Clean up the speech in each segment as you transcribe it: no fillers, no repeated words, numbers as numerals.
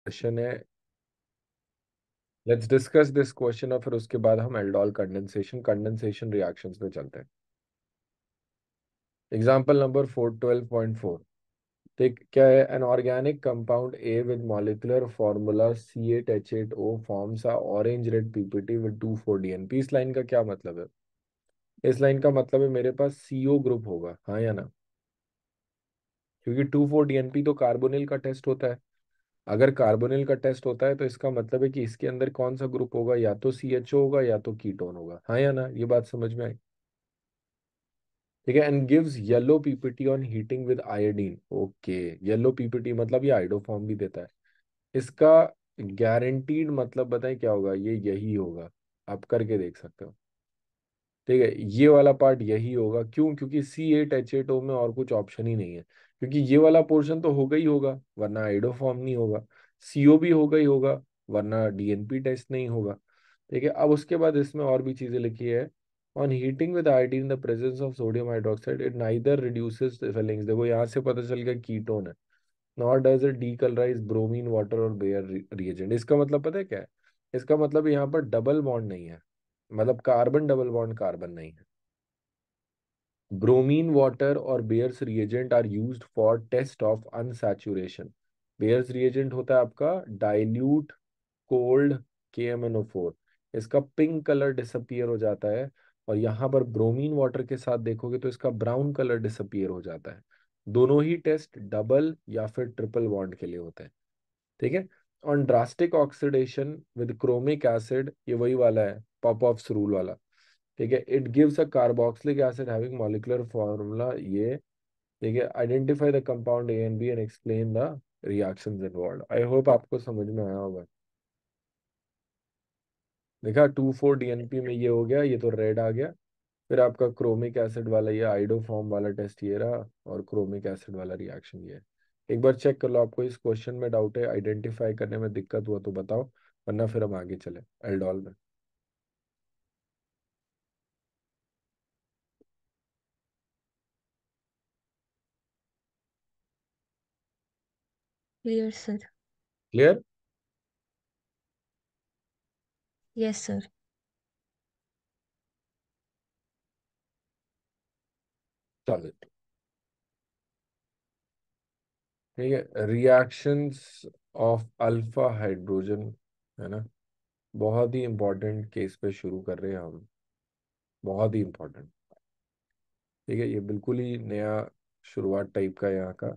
Question है, let's discuss this question और फिर उसके बाद हम एल्डोल कंडेंसेशन रिएक्शंस पे चलते हैं। Example number 412.4। ठीक क्या है? An organic compound A with molecular formula C8H8O forms a orange red PPT with 2,4-DNP। इस लाइन का क्या मतलब है? इस लाइन का मतलब है मेरे पास CO ग्रुप होगा, हाँ या ना? क्योंकि 2,4-DNP तो कार्बोनिल का टेस्ट होता है। अगर कार्बोनिल का टेस्ट होता है तो इसका मतलब है कि इसके अंदर कौन सा ग्रुप होगा? या तो CHO होगा या तो कीटोन होगा, हाँ या ना? ये बात समझ में आई? ठीक है। And gives yellow PPT on heating with iodine. Okay, yellow PPT मतलब ये आयोडोफॉर्म भी देता है। इसका गारंटीड मतलब बताएं क्या होगा? ये यही होगा, आप करके देख सकते हो। ठीक है, ये वाला पार्ट यही होगा। क्यों? क्योंकि C8H8O में और कुछ ऑप्शन ही नहीं है। क्योंकि ये वाला पोर्शन तो होगा ही होगा, वरना आइडोफॉर्म नहीं होगा। CO भी होगा ही होगा, वरना DNP टेस्ट नहीं होगा। ठीक है, अब उसके बाद इसमें और भी चीजें लिखी है। On heating with iodine in the presence of sodium hydroxide it neither reduces Fehling's. देखो यहाँ से पता चल गया कीटोन है। Not does it decolourise bromine water और बेयर रिएजेंट। इसका मतलब पता है क्या है? इसका मतलब यहाँ पर डबल बॉन्ड नहीं है, मतलब कार्बन डबल बॉन्ड कार्बन नहीं है। ब्रोमीन वाटर और Baeyer's reagent are used for test of unsaturation. Baeyer's reagent होता है आपका डाइल्यूट कोल्ड KMnO4। इसका पिंक कलर डिसअपियर हो जाता है, और यहाँ पर ब्रोमीन वाटर के साथ देखोगे तो इसका ब्राउन कलर डिसअपियर हो जाता है। दोनों ही टेस्ट डबल या फिर ट्रिपल बॉन्ड के लिए होते हैं। ठीक है। On drastic oxidation with chromic acid, ये वही वाला है पॉप ऑफ रूल वाला। ठीक है, it gives a carboxylic acid having molecular formula ये। ठीक है, identify the compound A and B and explain the reactions involved. I hope आपको समझ में आया होगा। देखा, 2,4-DNP में ये हो गया, ये तो रेड आ गया। फिर आपका क्रोमिक एसिड वाला ये आइडोफॉर्म वाला टेस्ट ये रहा, और क्रोमिक एसिड वाला रिएक्शन ये है। एक बार चेक कर लो, आपको इस क्वेश्चन में डाउट है, आइडेंटिफाई करने में दिक्कत हुआ तो बताओ, वरना फिर हम आगे चले एल्डोल में। Clear sir. Clear? Yes sir. चलो, ठीक है। रिएक्शंस ऑफ अल्फा हाइड्रोजन, है ना? बहुत ही इंपॉर्टेंट केस पे शुरू कर रहे हैं हम, बहुत ही इंपॉर्टेंट। ठीक है, ये बिल्कुल ही नया शुरुआत टाइप का यहाँ का।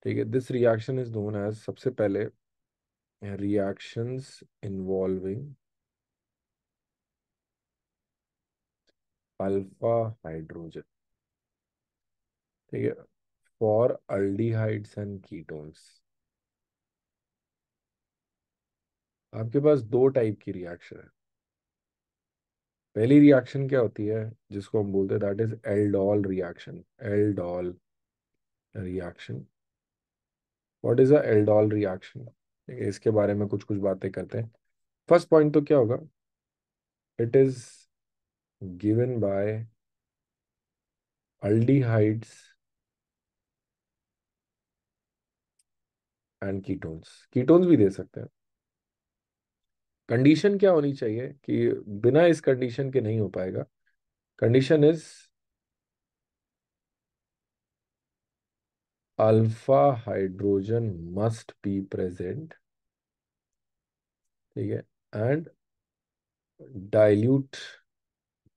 ठीक है, this reaction is known as, सबसे पहले, रिएक्शंस इन्वॉल्विंग अल्फा हाइड्रोजन। ठीक है, फॉर अल्डिहाइड्स एंड कीटोन्स। आपके पास दो टाइप की रिएक्शन है। पहली रिएक्शन क्या होती है, जिसको हम बोलते हैं, that is aldol reaction. Aldol reaction. What is a aldol reaction? ठीक है, इसके बारे में कुछ कुछ बातें करते हैं। फर्स्ट पॉइंट तो क्या होगा? It is given by aldehydes and ketones. Ketones भी दे सकते हैं। कंडीशन क्या होनी चाहिए कि बिना इस कंडीशन के नहीं हो पाएगा? Condition is alpha hydrogen must be present. ठीक है, एंड डाइल्यूट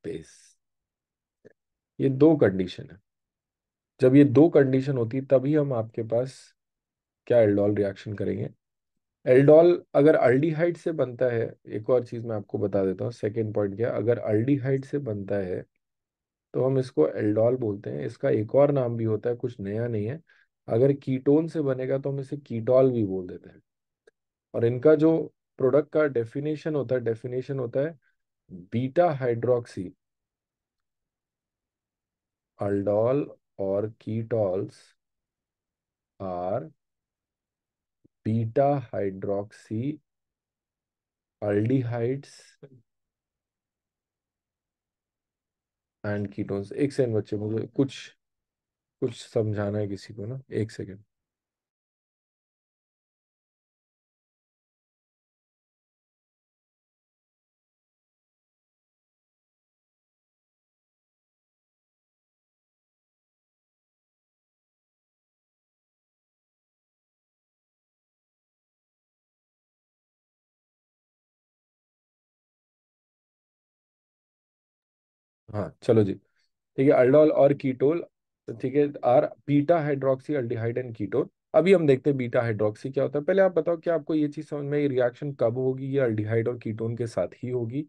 बेस। ये दो कंडीशन है। जब ये दो कंडीशन होती तभी हम आपके पास क्या एल्डोल रिएक्शन करेंगे। एल्डोल अगर अल्डिहाइड से बनता है, एक और चीज मैं आपको बता देता हूँ, सेकेंड पॉइंट क्या, अगर अल्डिहाइड से बनता है तो हम इसको एल्डोल बोलते हैं। इसका एक और नाम भी होता है, कुछ नया नहीं है। अगर कीटोन से बनेगा तो हम इसे कीटोल भी बोल देते हैं। और इनका जो प्रोडक्ट का डेफिनेशन होता है बीटा हाइड्रोक्सी अल्डोल और ketols are beta hydroxy aldehydes and ketones. एक सेकंड बच्चे, मुझे कुछ कुछ समझाना है किसी को ना, एक सेकंड। हाँ चलो जी, ठीक है, अल्डोल और कीटोल, ठीक है, are beta hydroxy aldehyde and ketone. अभी हम देखते हैं बीटा हाइड्रोक्सी क्या होता है। पहले आप बताओ कि आपको ये चीज समझ में, ये रिएक्शन कब होगी, ये अल्डिहाइड और कीटोन के साथ ही होगी।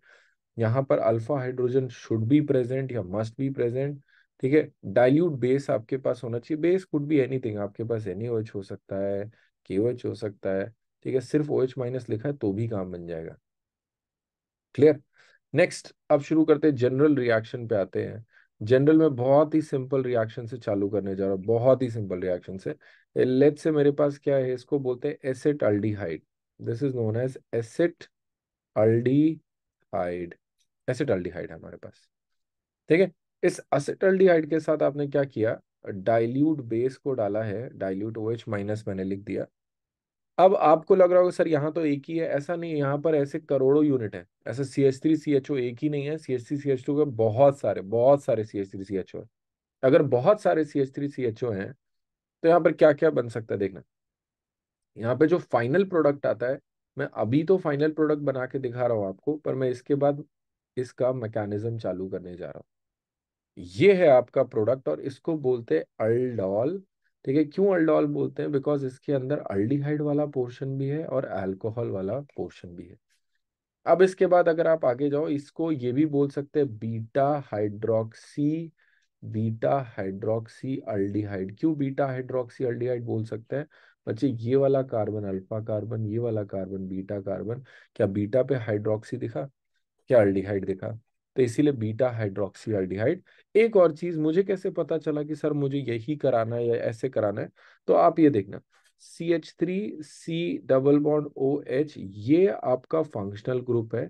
यहाँ पर alpha hydrogen should be present या मस्ट बी प्रेजेंट, ठीक है। डाइल्यूट बेस आपके पास होना चाहिए, बेस कुड बी एनीथिंग, आपके पास NaOH हो सकता है, KOH हो सकता है, ठीक है, सिर्फ OH माइनस लिखा है तो भी काम बन जाएगा। क्लियर। नेक्स्ट अब शुरू करते हैं, जनरल रिएक्शन पे आते हैं। जनरल में बहुत ही सिंपल रिएक्शन से चालू करने जा रहा हूँ, बहुत ही सिंपल रिएक्शन से। लेट्स से मेरे पास क्या है, इसको बोलते हैं acetaldehyde. This is known as acetaldehyde. Acetaldehyde है हमारे पास, ठीक है। इस एसिटल्डिहाइड के साथ आपने क्या किया, डाइल्यूट बेस को डाला है, डाइल्यूट OH माइनस मैंने लिख दिया। अब आपको लग रहा होगा सर यहाँ तो एक ही है, ऐसा नहीं है, यहाँ पर ऐसे करोड़ों यूनिट है। ऐसे CH3CHO एक ही नहीं है, CH3CH2 के बहुत सारे CH3CHO है। अगर बहुत सारे CH3CHO हैं तो यहाँ पर क्या क्या बन सकता है देखना। यहाँ पे जो फाइनल प्रोडक्ट आता है, मैं अभी तो फाइनल प्रोडक्ट बना के दिखा रहा हूँ आपको, पर मैं इसके बाद इसका मैकेनिज्म चालू करने जा रहा हूँ। ये है आपका प्रोडक्ट और इसको बोलते हैं अल्डोल, ठीक है। क्यों अल्डोल बोलते हैं, बिकॉज इसके अंदर अल्डिहाइड वाला पोर्शन भी है और अल्कोहल वाला पोर्शन भी है। अब इसके बाद अगर आप आगे जाओ, इसको ये भी बोल सकते हैं बीटा हाइड्रोक्सी अल्डिहाइड। क्यों बीटा हाइड्रोक्सी अल्डिहाइड बोल सकते हैं बच्चे, ये वाला कार्बन अल्फा कार्बन, ये वाला कार्बन बीटा कार्बन, क्या बीटा पे हाइड्रोक्सी दिखा, क्या अल्डिहाइड दिखा, तो इसीलिए बीटा हाइड्रोक्सी अल्डिहाइड। एक और चीज, मुझे कैसे पता चला कि सर मुझे यही कराना है या ऐसे कराना है, तो आप ये देखना, CH3C डबल बॉन्ड OH, ये आपका फंक्शनल ग्रुप है।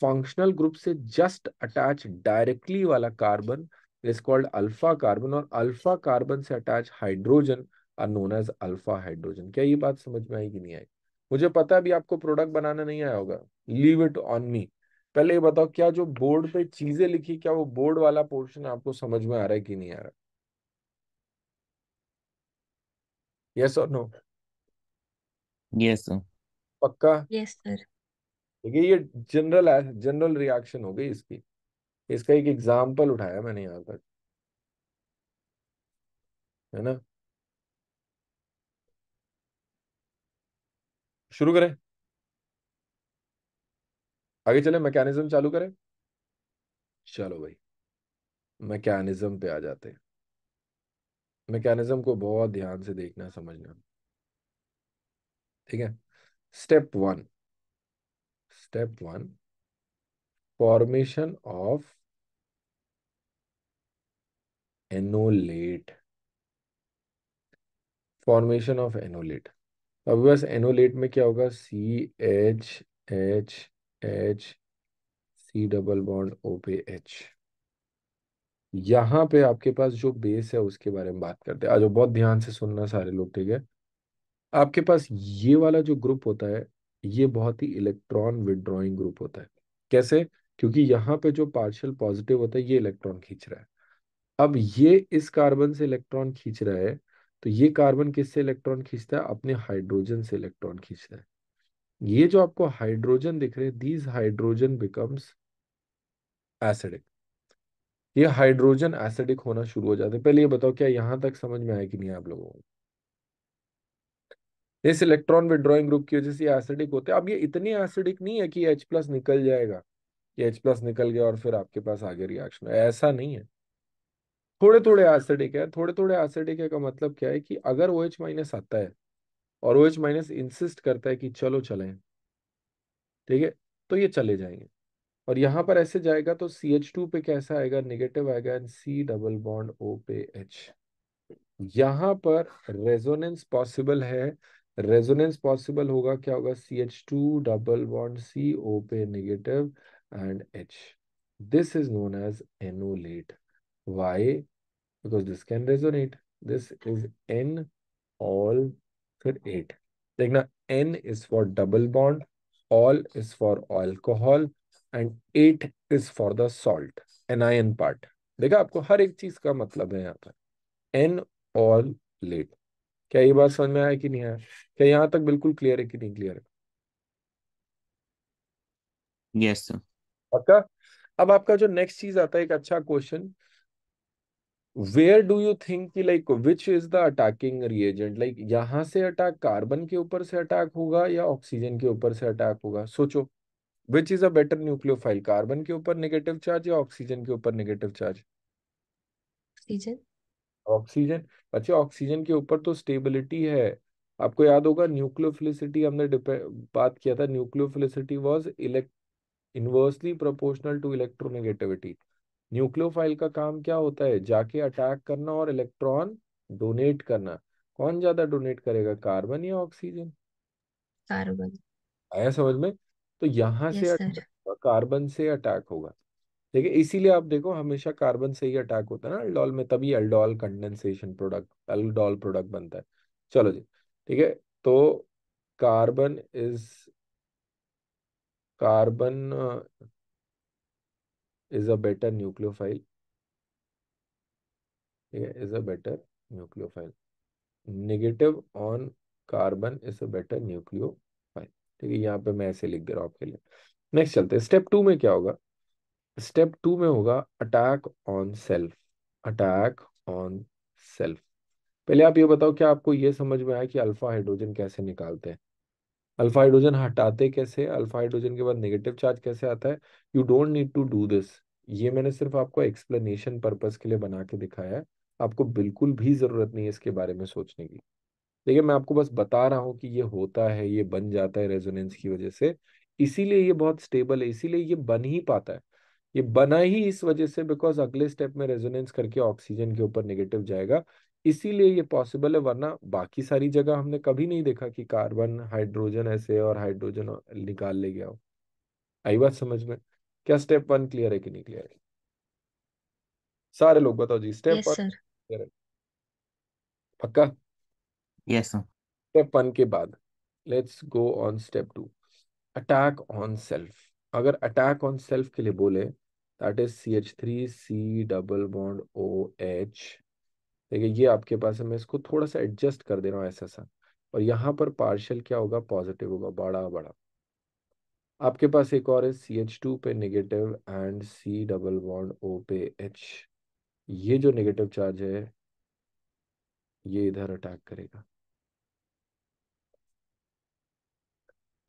फंक्शनल ग्रुप से जस्ट अटैच डायरेक्टली वाला carbon is called alpha carbon, और अल्फा कार्बन से attach hydrogen are known as alpha hydrogen. क्या ये बात समझ में आई कि नहीं आई? मुझे पता है अभी आपको प्रोडक्ट बनाना नहीं आया होगा, लीव इट ऑन मी। पहले ये बताओ, क्या जो बोर्ड पे चीजें लिखी, क्या वो बोर्ड वाला पोर्शन आपको समझ में आ रहा है कि नहीं आ रहा? यस और नो? यस। पक्का? Yes sir. देखिए ये जनरल जनरल रिएक्शन हो गई इसकी। इसका एक एग्जाम्पल उठाया मैंने यहाँ तक, है ना। शुरू करें, आगे चले, मैकेनिज्म चालू करें। चलो भाई, मैकेनिज्म पे आ जाते हैं। मैकेनिज्म को बहुत ध्यान से देखना समझना, ठीक है। Step 1, step 1, formation of enolate, formation of enolate. अब बस एनोलेट में क्या होगा, CH H H, C double bond O पे H। यहाँ पे आपके पास जो बेस है उसके बारे में बात करते हैं, आज बहुत ध्यान से सुनना सारे लोग, ठीक है। आपके पास ये वाला जो ग्रुप होता है, ये बहुत ही इलेक्ट्रॉन विड्रॉइंग ग्रुप होता है। कैसे? क्योंकि यहाँ पे जो पार्शियल पॉजिटिव होता है ये इलेक्ट्रॉन खींच रहा है। अब ये इस कार्बन से इलेक्ट्रॉन खींच रहा है, तो ये कार्बन किससे इलेक्ट्रॉन खींचता है, अपने हाइड्रोजन से इलेक्ट्रॉन खींचता है। ये जो आपको हाइड्रोजन दिख रहे हैं, दीज हाइड्रोजन बिकम्स एसिडिक। ये हाइड्रोजन एसिडिक होना शुरू हो जाते हैं। पहले ये बताओ, क्या यहां तक समझ में आया कि नहीं आप लोगों को? इस इलेक्ट्रॉन विड्रॉइंग ग्रुप की वजह से एसिडिक होते हैं। अब ये इतने एसिडिक नहीं है कि H+ निकल जाएगा, ये H+ निकल गया और फिर आपके पास आगे रिएक्शन, ऐसा नहीं है। थोड़े थोड़े एसिडिक है, थोड़े थोड़े एसिडिक है का मतलब क्या है कि अगर OH- आता है और OH- इंसिस्ट करता है कि चलो चलें, ठीक है, तो ये चले जाएंगे। और यहाँ पर ऐसे जाएगा तो CH2 पे कैसा आएगा, नेगेटिव आएगा, and C double bond O पे H। यहाँ पर रेजोनेंस पॉसिबल है। रेजोनेंस पॉसिबल होगा, क्या होगा, CH2 डबल बॉन्ड CO पे negative and H। This is known as enolate. Why? Because this can resonate. This is N ol, फिर 8। देखना, N is for double bond, ol is for alcohol, and 8 is for the salt, anion part. देखा, आपको हर एक चीज का मतलब है यहाँ पर। Enolate. क्या ये बात समझ में आया कि नहीं आया? क्या यहाँ तक बिल्कुल क्लियर है कि नहीं क्लियर है? यस। पक्का? अब आपका जो नेक्स्ट चीज आता है, एक अच्छा question, where do you think कि like which is the attacking reagent, like यहां से अटैक कार्बन के ऊपर से अटैक होगा या ऑक्सीजन के ऊपर से अटैक होगा? सोचो, which is a better nucleophile, carbon के ऊपर नेगेटिव चार्ज या ऑक्सीजन के ऊपर नेगेटिव चार्ज? ऑक्सीजन। ऑक्सीजन। बच्चे ऑक्सीजन के ऊपर तो स्टेबिलिटी है। आपको याद होगा न्यूक्लियोफिलिसिटी हमने बात किया था, nucleophilicity was inversely proportional to electronegativity. Nucleophile का काम क्या होता है? जाके अटैक करना और इलेक्ट्रॉन डोनेट करना। कौन ज्यादा डोनेट करेगा, कार्बन या ऑक्सीजन? कार्बन। आया समझ में? तो यहां से यस सर। कार्बन से अटैक होगा। ठीक है, इसीलिए आप देखो हमेशा कार्बन से ही अटैक होता है ना अल्डोल में, तभी aldol condensation product, aldol product बनता है। चलो जी, ठीक है। तो carbon carbon is a better nucleophile. ठीक है, is a better nucleophile. Negative on carbon is a better nucleophile. ठीक है, यहाँ पे मैं ऐसे लिख दे रहा हूँ आपके लिए। नेक्स्ट चलते हैं, स्टेप टू में क्या होगा? स्टेप टू में होगा attack on self. Attack on self. पहले आप ये बताओ, क्या आपको ये समझ में आया कि अल्फा हाइड्रोजन कैसे निकालते हैं? अल्फा हाइड्रोजन हटाते कैसे? अल्फा हाइड्रोजन के बाद नेगेटिव चार्ज कैसे आता है? You don't need to do this. ये मैंने सिर्फ आपको एक्सप्लेनेशन पर्पस के लिए बना के दिखाया है। आपको बिल्कुल भी जरूरत नहीं है इसके बारे में सोचने की। देखिए, मैं आपको बस बता रहा हूँ कि ये होता है, ये बन जाता है रेजोनेंस की वजह से। इसीलिए ये बहुत स्टेबल है, इसीलिए ये बन ही पाता है। ये बना ही इस वजह से बिकॉज अगले स्टेप में रेजोनेंस करके ऑक्सीजन के ऊपर नेगेटिव जाएगा। इसीलिए ये पॉसिबल है, वरना बाकी सारी जगह हमने कभी नहीं देखा कि कार्बन हाइड्रोजन ऐसे और हाइड्रोजन निकाल ले गया हो। आई बात समझ में? क्या स्टेप वन क्लियर है कि नहीं क्लियर है? सारे लोग बताओ जी, step yes one sir. Clear है? पक्का? Yes, sir. स्टेप वन के बाद let's go on step two, attack on self. अगर अटैक ऑन सेल्फ के लिए बोले, that is CH3C double bond OH। देखिए, ये आपके पास है, मैं इसको थोड़ा सा एडजस्ट कर दे रहा हूँ ऐसा सा। और यहाँ पर पार्शियल क्या होगा, पॉजिटिव होगा, बड़ा बड़ा। आपके पास एक और है CH2 पे negative and C double bond O पे H। ये जो नेगेटिव चार्ज है ये इधर अटैक करेगा।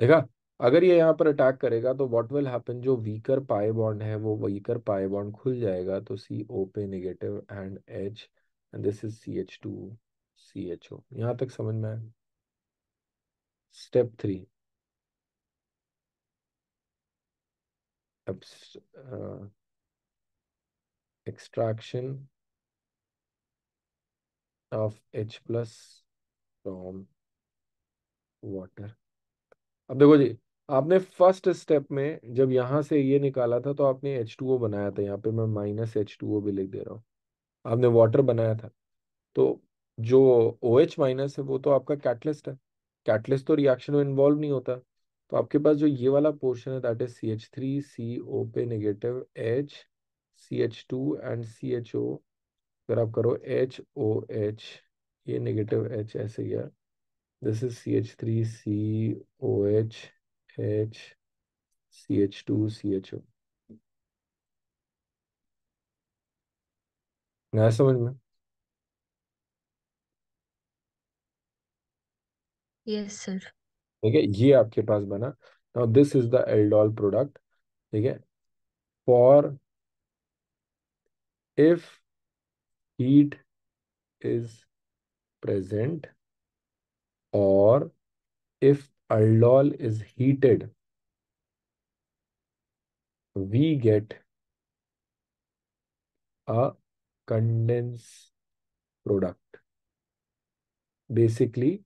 देखा? अगर ये यहाँ पर अटैक करेगा तो व्हाट विल हैपन, जो वीकर पाई बॉन्ड है वो वीकर पाई बॉन्ड खुल जाएगा, तो CO पे negative and H, and this is CH2CHO। यहाँ तक समझ में आया? Step three, extraction of H+ from water. अब देखो जी, आपने फर्स्ट स्टेप में जब यहाँ से ये निकाला था तो आपने H2O बनाया था, यहाँ पे मैं -H2O भी लिख दे रहा हूँ। आपने वाटर बनाया था, तो जो OH- है वो तो आपका कैटलिस्ट है। कैटलिस्ट तो रिएक्शन में इन्वॉल्व नहीं होता। तो आपके पास जो ये वाला पोर्शन है, दैट इज CH3CO पे negative H, CH2 and CHO। अगर आप करो HOH, ये नेगेटिव H ऐसे गया, this is CH3COH H CH2CHO। नया समझ में? Yes sir. ठीक है, ये आपके पास बना। Now this is the aldol product. ठीक है, for if heat is present or if aldol is heated, we get a condensed product, basically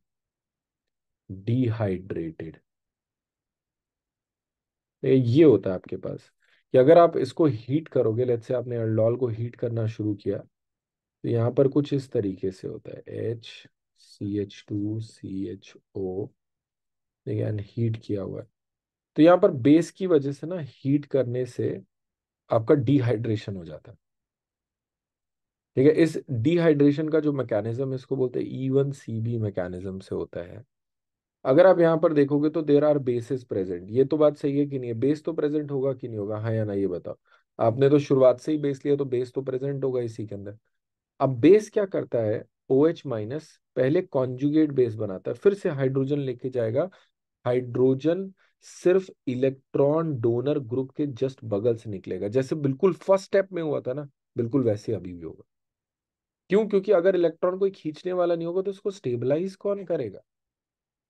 dehydrated। ये होता है आपके पास कि अगर आप इसको हीट करोगे, लेट्स से आपने अल्डोल को हीट करना शुरू किया, तो यहाँ पर कुछ इस तरीके से होता है, HCH2CHO। ठीक है, एंड हीट किया हुआ है। तो यहाँ पर बेस की वजह से ना, हीट करने से आपका डिहाइड्रेशन हो जाता है। ठीक है, इस डिहाइड्रेशन का जो मैकेनिज्म, इसको बोलते हैं E1CB मैकेनिज्म से होता है। अगर आप यहाँ पर देखोगे तो देर आर बेसिस प्रेजेंट। ये तो बात सही है कि नहीं है? बेस तो प्रेजेंट होगा कि नहीं होगा, हाँ या ना, ये बताओ। आपने तो शुरुआत से ही बेस लिया, तो बेस तो प्रेजेंट होगा इसी के अंदर। अब बेस क्या करता है, OH माइनस पहले कॉन्जुगेट बेस बनाता है, फिर से हाइड्रोजन लेके जाएगा। हाइड्रोजन सिर्फ इलेक्ट्रॉन डोनर ग्रुप के जस्ट बगल से निकलेगा, जैसे बिल्कुल फर्स्ट स्टेप में हुआ था ना, बिल्कुल वैसे अभी भी होगा। क्यों? क्योंकि अगर इलेक्ट्रॉन कोई खींचने वाला नहीं होगा तो उसको स्टेबलाइज कौन करेगा?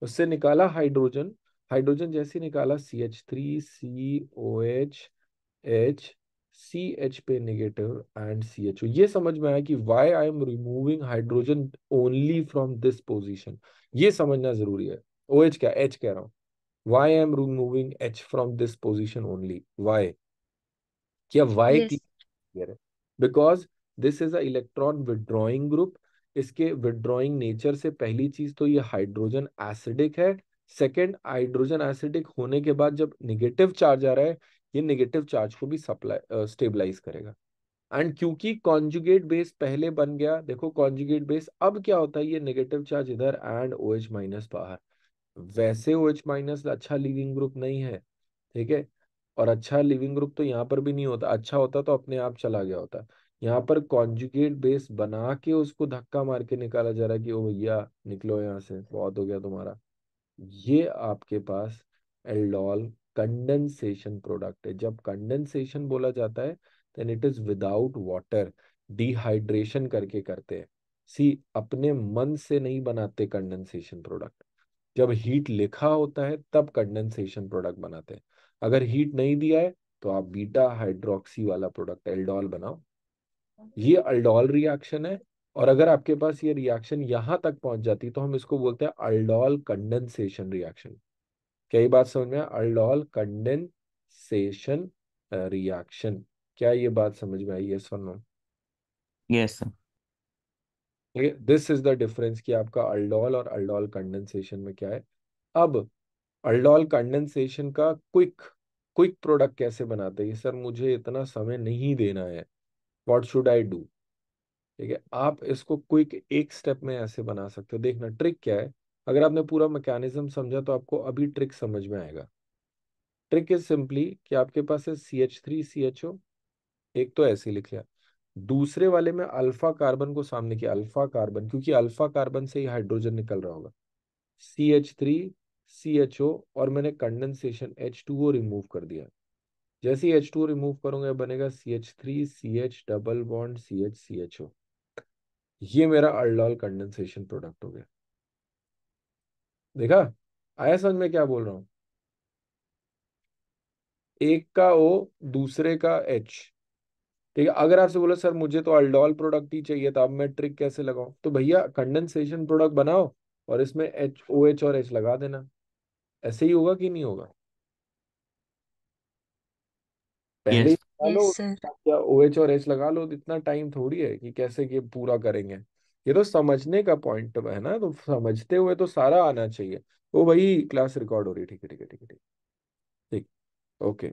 उससे निकाला हाइड्रोजन, हाइड्रोजन जैसे निकाला CH3COH CH पे नेगेटिव एंड CHO। ये समझ में आया कि why I am removing hydrogen only from this position. ये समझना जरूरी है। OH क्या, H कह रहा हूं। Why I am removing H from this position only, why? क्या वाई यस। क्लियर है? Because this is a electron withdrawing group. इसके विड्रॉइंग नेचर से पहली चीज तो ये हाइड्रोजन एसिडिक है। सेकेंड, हाइड्रोजन एसिडिक होने के बाद जब निगेटिव चार्ज आ रहा है, ये निगेटिव चार्ज को भी सप्लाई स्टेबलाइज करेगा। एंड क्योंकि कॉन्जुगेट बेस पहले बन गया, देखो कॉन्जुगेट बेस अब क्या होता है, ये नेगेटिव चार्ज इधर एंड OH माइनस बाहर। वैसे OH माइनस अच्छा लीविंग ग्रुप नहीं है, ठीक है। और अच्छा लिविंग ग्रुप तो यहाँ पर भी नहीं होता, अच्छा होता तो अपने आप चला गया होता। यहाँ पर कॉन्जुगेट बेस बना के उसको धक्का मार के निकाला जा रहा है कि ओ भैया निकलो यहाँ से, बहुत हो गया तुम्हारा। ये आपके पास एल्डोल कंडेंसेशन प्रोडक्ट है। जब कंडेंसेशन बोला जाता है then it is without water, dehydration करके करते हैं। सी, अपने मन से नहीं बनाते कंडेंसेशन प्रोडक्ट। जब हीट लिखा होता है तब कंडेंसेशन प्रोडक्ट बनाते हैं। अगर हीट नहीं दिया है तो आप बीटा हाइड्रोक्सी वाला प्रोडक्ट एल्डोल बनाओ। ये अल्डोल रिएक्शन है। और अगर आपके पास ये रिएक्शन यहां तक पहुंच जाती तो हम इसको बोलते हैं अल्डोल कंडेंसेशन रिएक्शन। क्या ये बात समझ में? Aldol condensation reaction. क्या ये बात समझ में आई? यस और no? Yes, sir. This is the difference कि आपका अल्डोल और अल्डोल कंडेंसेशन में क्या है। अब अल्डोल कंडेंसेशन का क्विक क्विक प्रोडक्ट कैसे बनाते हैं? सर मुझे इतना समय नहीं देना है, व्हाट शुड आई डू? ठीक है, आप इसको क्विक एक स्टेप में ऐसे बना सकते हो। देखना ट्रिक क्या है। अगर आपने पूरा मैकेनिज्म समझा तो आपको अभी ट्रिक समझ में आएगा। ट्रिक इज सिंपली कि आपके पास है CH3CHO, एक तो ऐसे लिख लिया। दूसरे वाले में अल्फा कार्बन को सामने किया, अल्फा कार्बन, क्योंकि अल्फा कार्बन से ही हाइड्रोजन निकल रहा होगा। CH3CHO, और मैंने कंडेंसेशन H2O रिमूव कर दिया। जैसे ही H2O रिमूव करूंगा बनेगा CH3CH डबल बॉन्ड CHCHO। ये मेरा अल्डोल कंडेंसेशन प्रोडक्ट हो गया। देखा? आया समझ में क्या बोल रहा हूँ? एक का O, दूसरे का H। ठीक है, अगर आपसे बोला सर मुझे तो अल्डोल प्रोडक्ट ही चाहिए था, अब मैं ट्रिक कैसे लगाऊं? तो भैया कंडेंसेशन प्रोडक्ट बनाओ और इसमें OH और H लगा देना। ऐसे ही होगा कि नहीं होगा? पहले ही Yes. लगा यस लो। सर। क्या OH और H लगा लो, इतना टाइम थोड़ी है कि कैसे ये पूरा करेंगे। ये तो समझने का पॉइंट है ना, तो समझते हुए तो सारा आना चाहिए। ओ भाई क्लास रिकॉर्ड हो रही है, ठीक है ठीक है ठीक है ठीक। ठीक, ओके।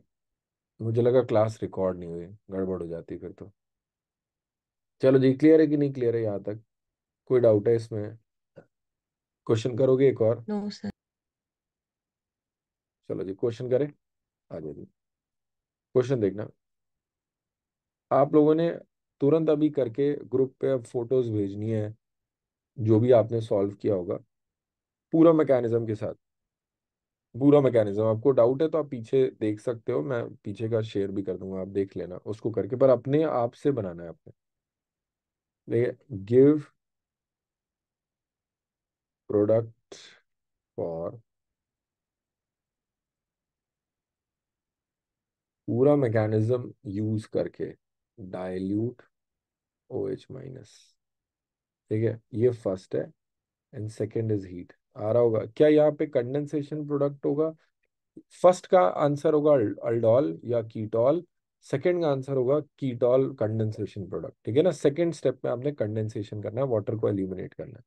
मुझे लगा क्लास रिकॉर्ड नहीं हुई, गड़बड़ हो जाती फिर तो। चलो जी, क्लियर है कि नहीं क्लियर है यहाँ तक? कोई डाउट है इसमें? क्वेश्चन करोगे एक और? No sir. चलो जी क्वेश्चन करें। आ जाओ जी, क्वेश्चन देखना। आप लोगों ने तुरंत अभी करके ग्रुप पे अब फोटोज भेजनी है, जो भी आपने सॉल्व किया होगा पूरा मैकेनिज्म के साथ। पूरा मैकेनिज्म, आपको डाउट है तो आप पीछे देख सकते हो, मैं पीछे का शेयर भी कर दूंगा, आप देख लेना उसको करके, पर अपने आप से बनाना है आपने। देखिए, गिव प्रोडक्ट फॉर, पूरा मैकेनिज्म यूज करके डाइल्यूट OH माइनस। ठीक है, ये फर्स्ट है एंड सेकेंड इज हीट। आ रहा होगा क्या यहाँ पे कंडेंसेशन प्रोडक्ट होगा? फर्स्ट का आंसर होगा अल्डोल या कीटोल, सेकंड का आंसर होगा कीटोल कंडेंसेशन प्रोडक्ट। ठीक है ना, सेकंड स्टेप में आपने कंडेंसेशन करना है, वाटर को एलिमिनेट करना है।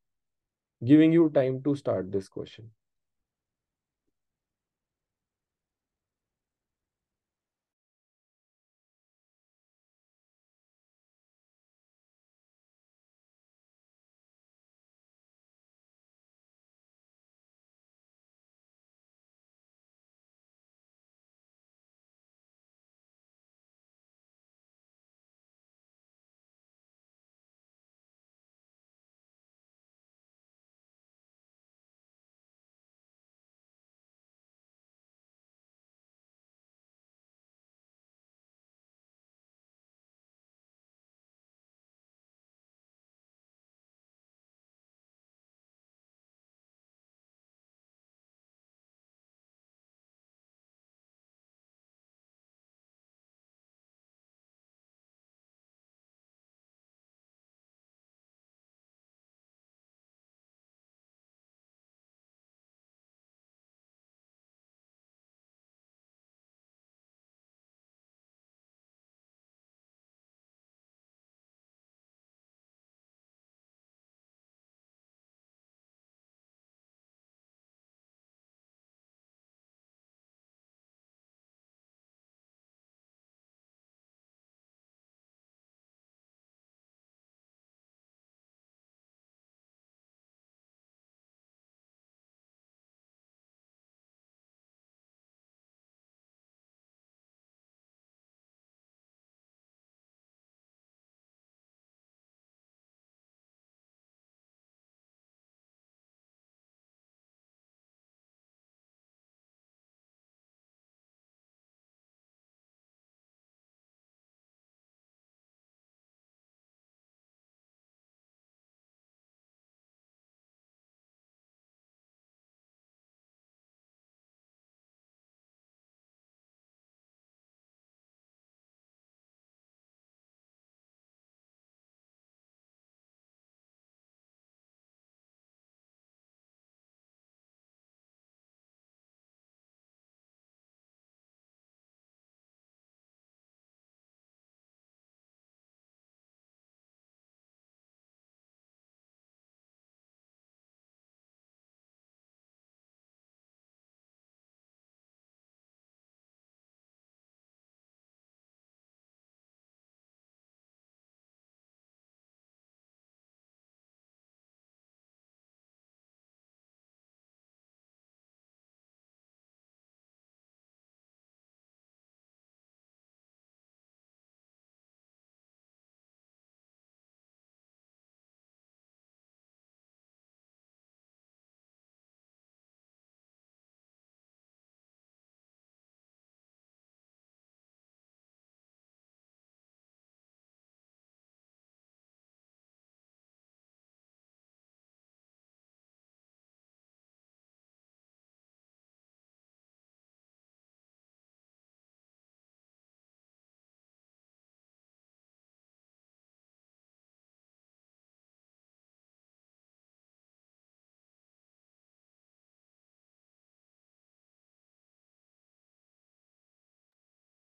Giving you time to start this question.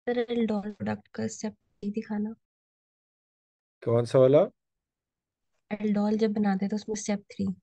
Sir aldol product का स्टेप दिखाना। कौन सा वाला? एल्डोल जब बनाते हैं तो उसमें स्टेप 3।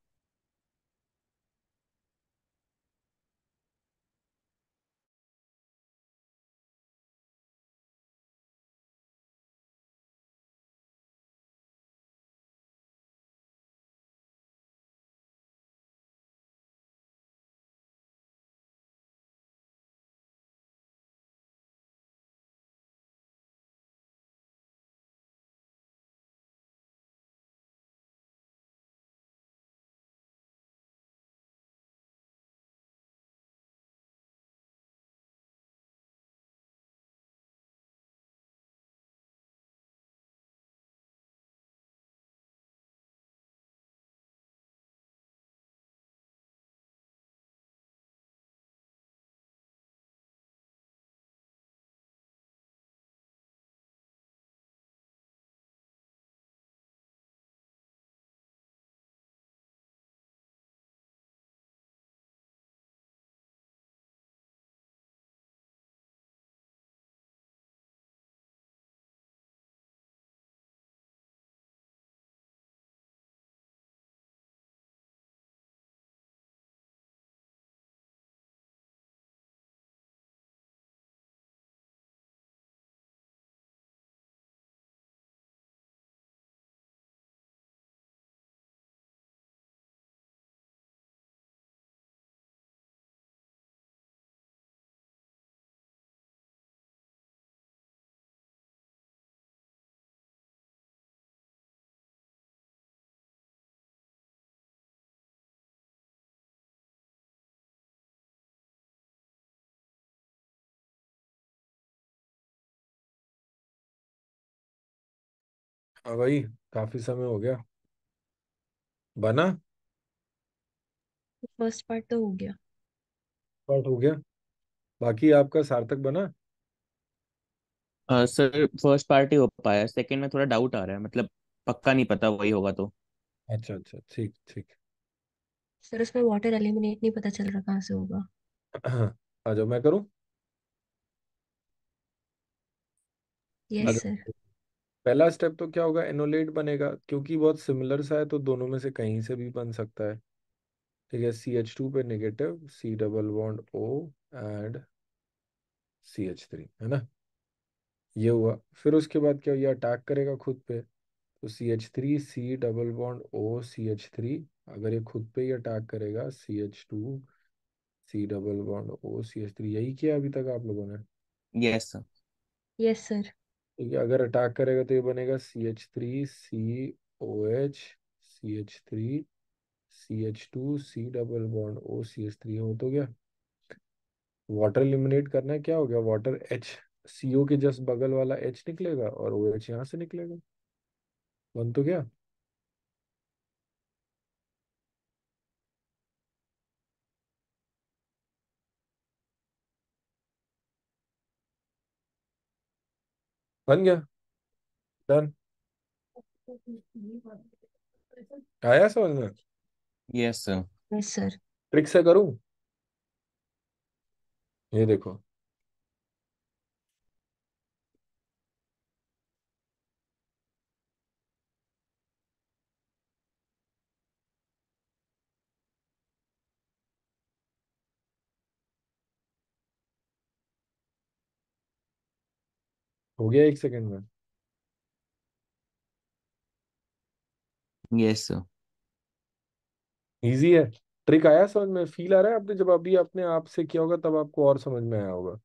हाँ भाई, काफी समय हो गया। बना? फर्स्ट पार्ट तो हो गया। पार्ट हो गया। बाकी आपका सार्थक बना? सर फर्स्ट पार्ट ही हो पाया, सेकंड में थोड़ा डाउट आ रहा है, मतलब पक्का नहीं पता वही होगा तो। अच्छा अच्छा, ठीक ठीक। सर उसमें वाटर एलिमिनेट नहीं पता चल रहा कहाँ से होगा। आ जाओ, मैं करूँ? यस अगर सर। पहला स्टेप तो क्या होगा, एनोलेट बनेगा, क्योंकि बहुत सिमिलर सा है तो दोनों में से कहीं से भी बन सकता है। ठीक है, CH2 पे negative, C double bond O and CH3, है ना? ये हुआ। फिर उसके बाद क्या, ये अटैक करेगा खुद पे, तो CH3 C double bond O CH3। अगर ये खुद पे ही अटैक करेगा, CH2 C double bond O CH3, यही किया अभी तक आप लोगों ने। Yes sir. Yes sir. ठीक है, अगर अटैक करेगा तो ये बनेगा CH3 COH CH3 CH2 C double bond O CH3, हो तो गया। वाटर एलिमिनेट करना है, क्या हो गया, वाटर H, CO के जस्ट बगल वाला H निकलेगा और OH यहाँ से निकलेगा। बन तो गया। बन गया। डन। आया समझ में? Yes sir. Yes sir. Trick से करूं? ये देखो, हो गया 1 सेकंड में। Yes sir. इजी है। ट्रिक आया समझ में? फील आ रहा है? आपने जब अभी अपने आप से किया होगा तब आपको और समझ में आया होगा,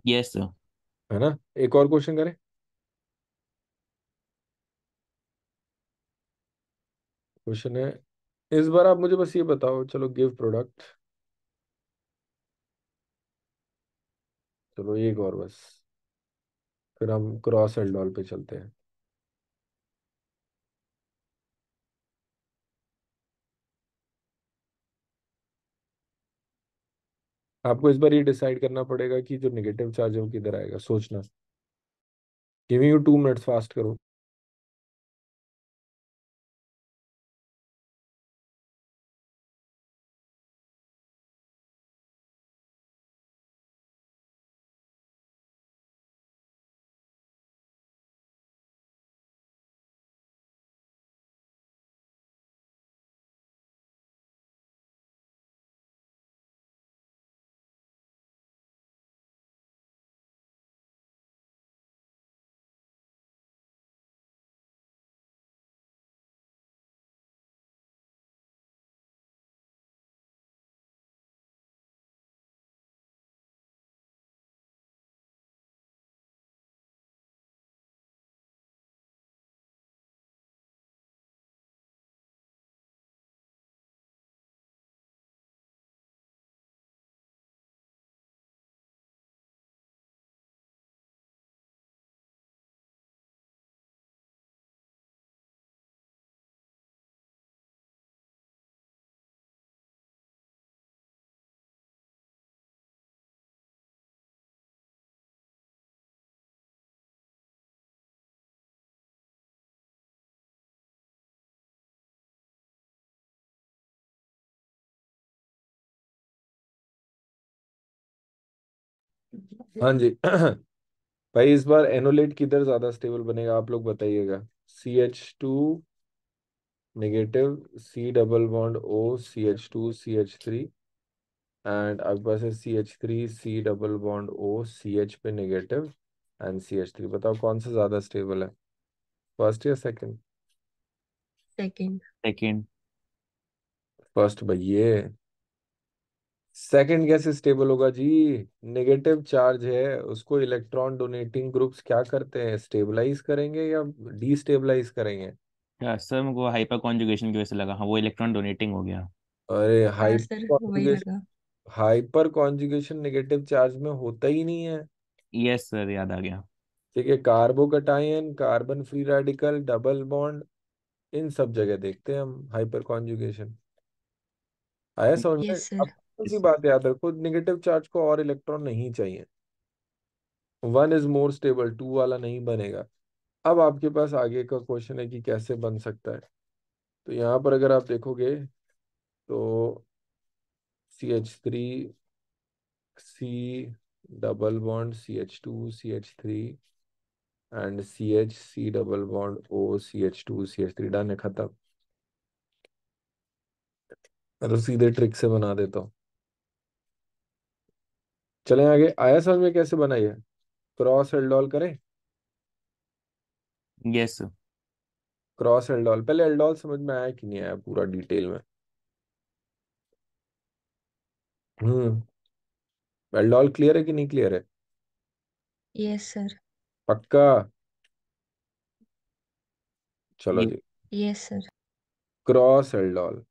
यस सर। है ना? एक और क्वेश्चन करें। क्वेश्चन है, इस बार आप मुझे बस ये बताओ, चलो गिव प्रोडक्ट, चलो एक और बस, फिर हम क्रॉस एल्डोल पे चलते हैं। आपको इस बार ये डिसाइड करना पड़ेगा कि जो नेगेटिव चार्ज है वो किधर आएगा, सोचना। गिविंग यू 2 मिनट्स, फास्ट करो। हाँ जी। भाई इस बार एनोलेट किधर ज्यादा स्टेबल बनेगा आप लोग बताइएगा। CH2 negative, C double bond O, CH2 CH3, and आपके पास है CH3 C double bond O, CH पे नेगेटिव एंड CH3। बताओ कौन सा ज्यादा स्टेबल है, फर्स्ट या सेकंड? सेकंड। सेकेंड। फर्स्ट भैये। सेकंड कैसे स्टेबल होगा जी? नेगेटिव चार्ज है, उसको इलेक्ट्रॉन डोनेटिंग ग्रुप्स क्या करते हैं, स्टेबलाइज करेंगे या डीस्टेबलाइज करेंगे? क्या सर, मुझको हाइपर कॉन्जुगेशन की वजह से लगा, हाँ वो इलेक्ट्रॉन डोनेटिंग हो गया। अरे हाँ सर, हाइपर वही कॉन्जुगेशन, लगा। हाइपर कॉन्जुगेशन नेगेटिव चार्ज में होता ही नहीं है। यस सर, याद आ गया। ठीक है, carbocation, carbon free radical, double bond, इन सब जगह देखते हैं हम हाइपर कॉन्जुगेशन। आया समझ में? यस अब सर। कौन सी बात याद रखो, नेगेटिव चार्ज को और इलेक्ट्रॉन नहीं चाहिए। One is more stable, two वाला नहीं बनेगा। अब आपके पास आगे का क्वेश्चन है कि कैसे बन सकता है। तो यहाँ पर अगर आप देखोगे तो CH3 C double bond CH2 CH3 and C double bond O CH2 CH3, done है, खत्म। मैं तो सीधे ट्रिक से बना देता हूँ। चलें आगे, आया समझ में कैसे बनाई है? क्रॉस एल्डोल करें? यस। क्रॉस एल्डोल, पहले एल्डोल समझ में आया कि नहीं आया पूरा डिटेल में? हम्म। एल्डोल क्लियर है कि नहीं क्लियर है? Yes sir. पक्का? चलो ये जी। Yes sir. क्रॉस एल्डोल,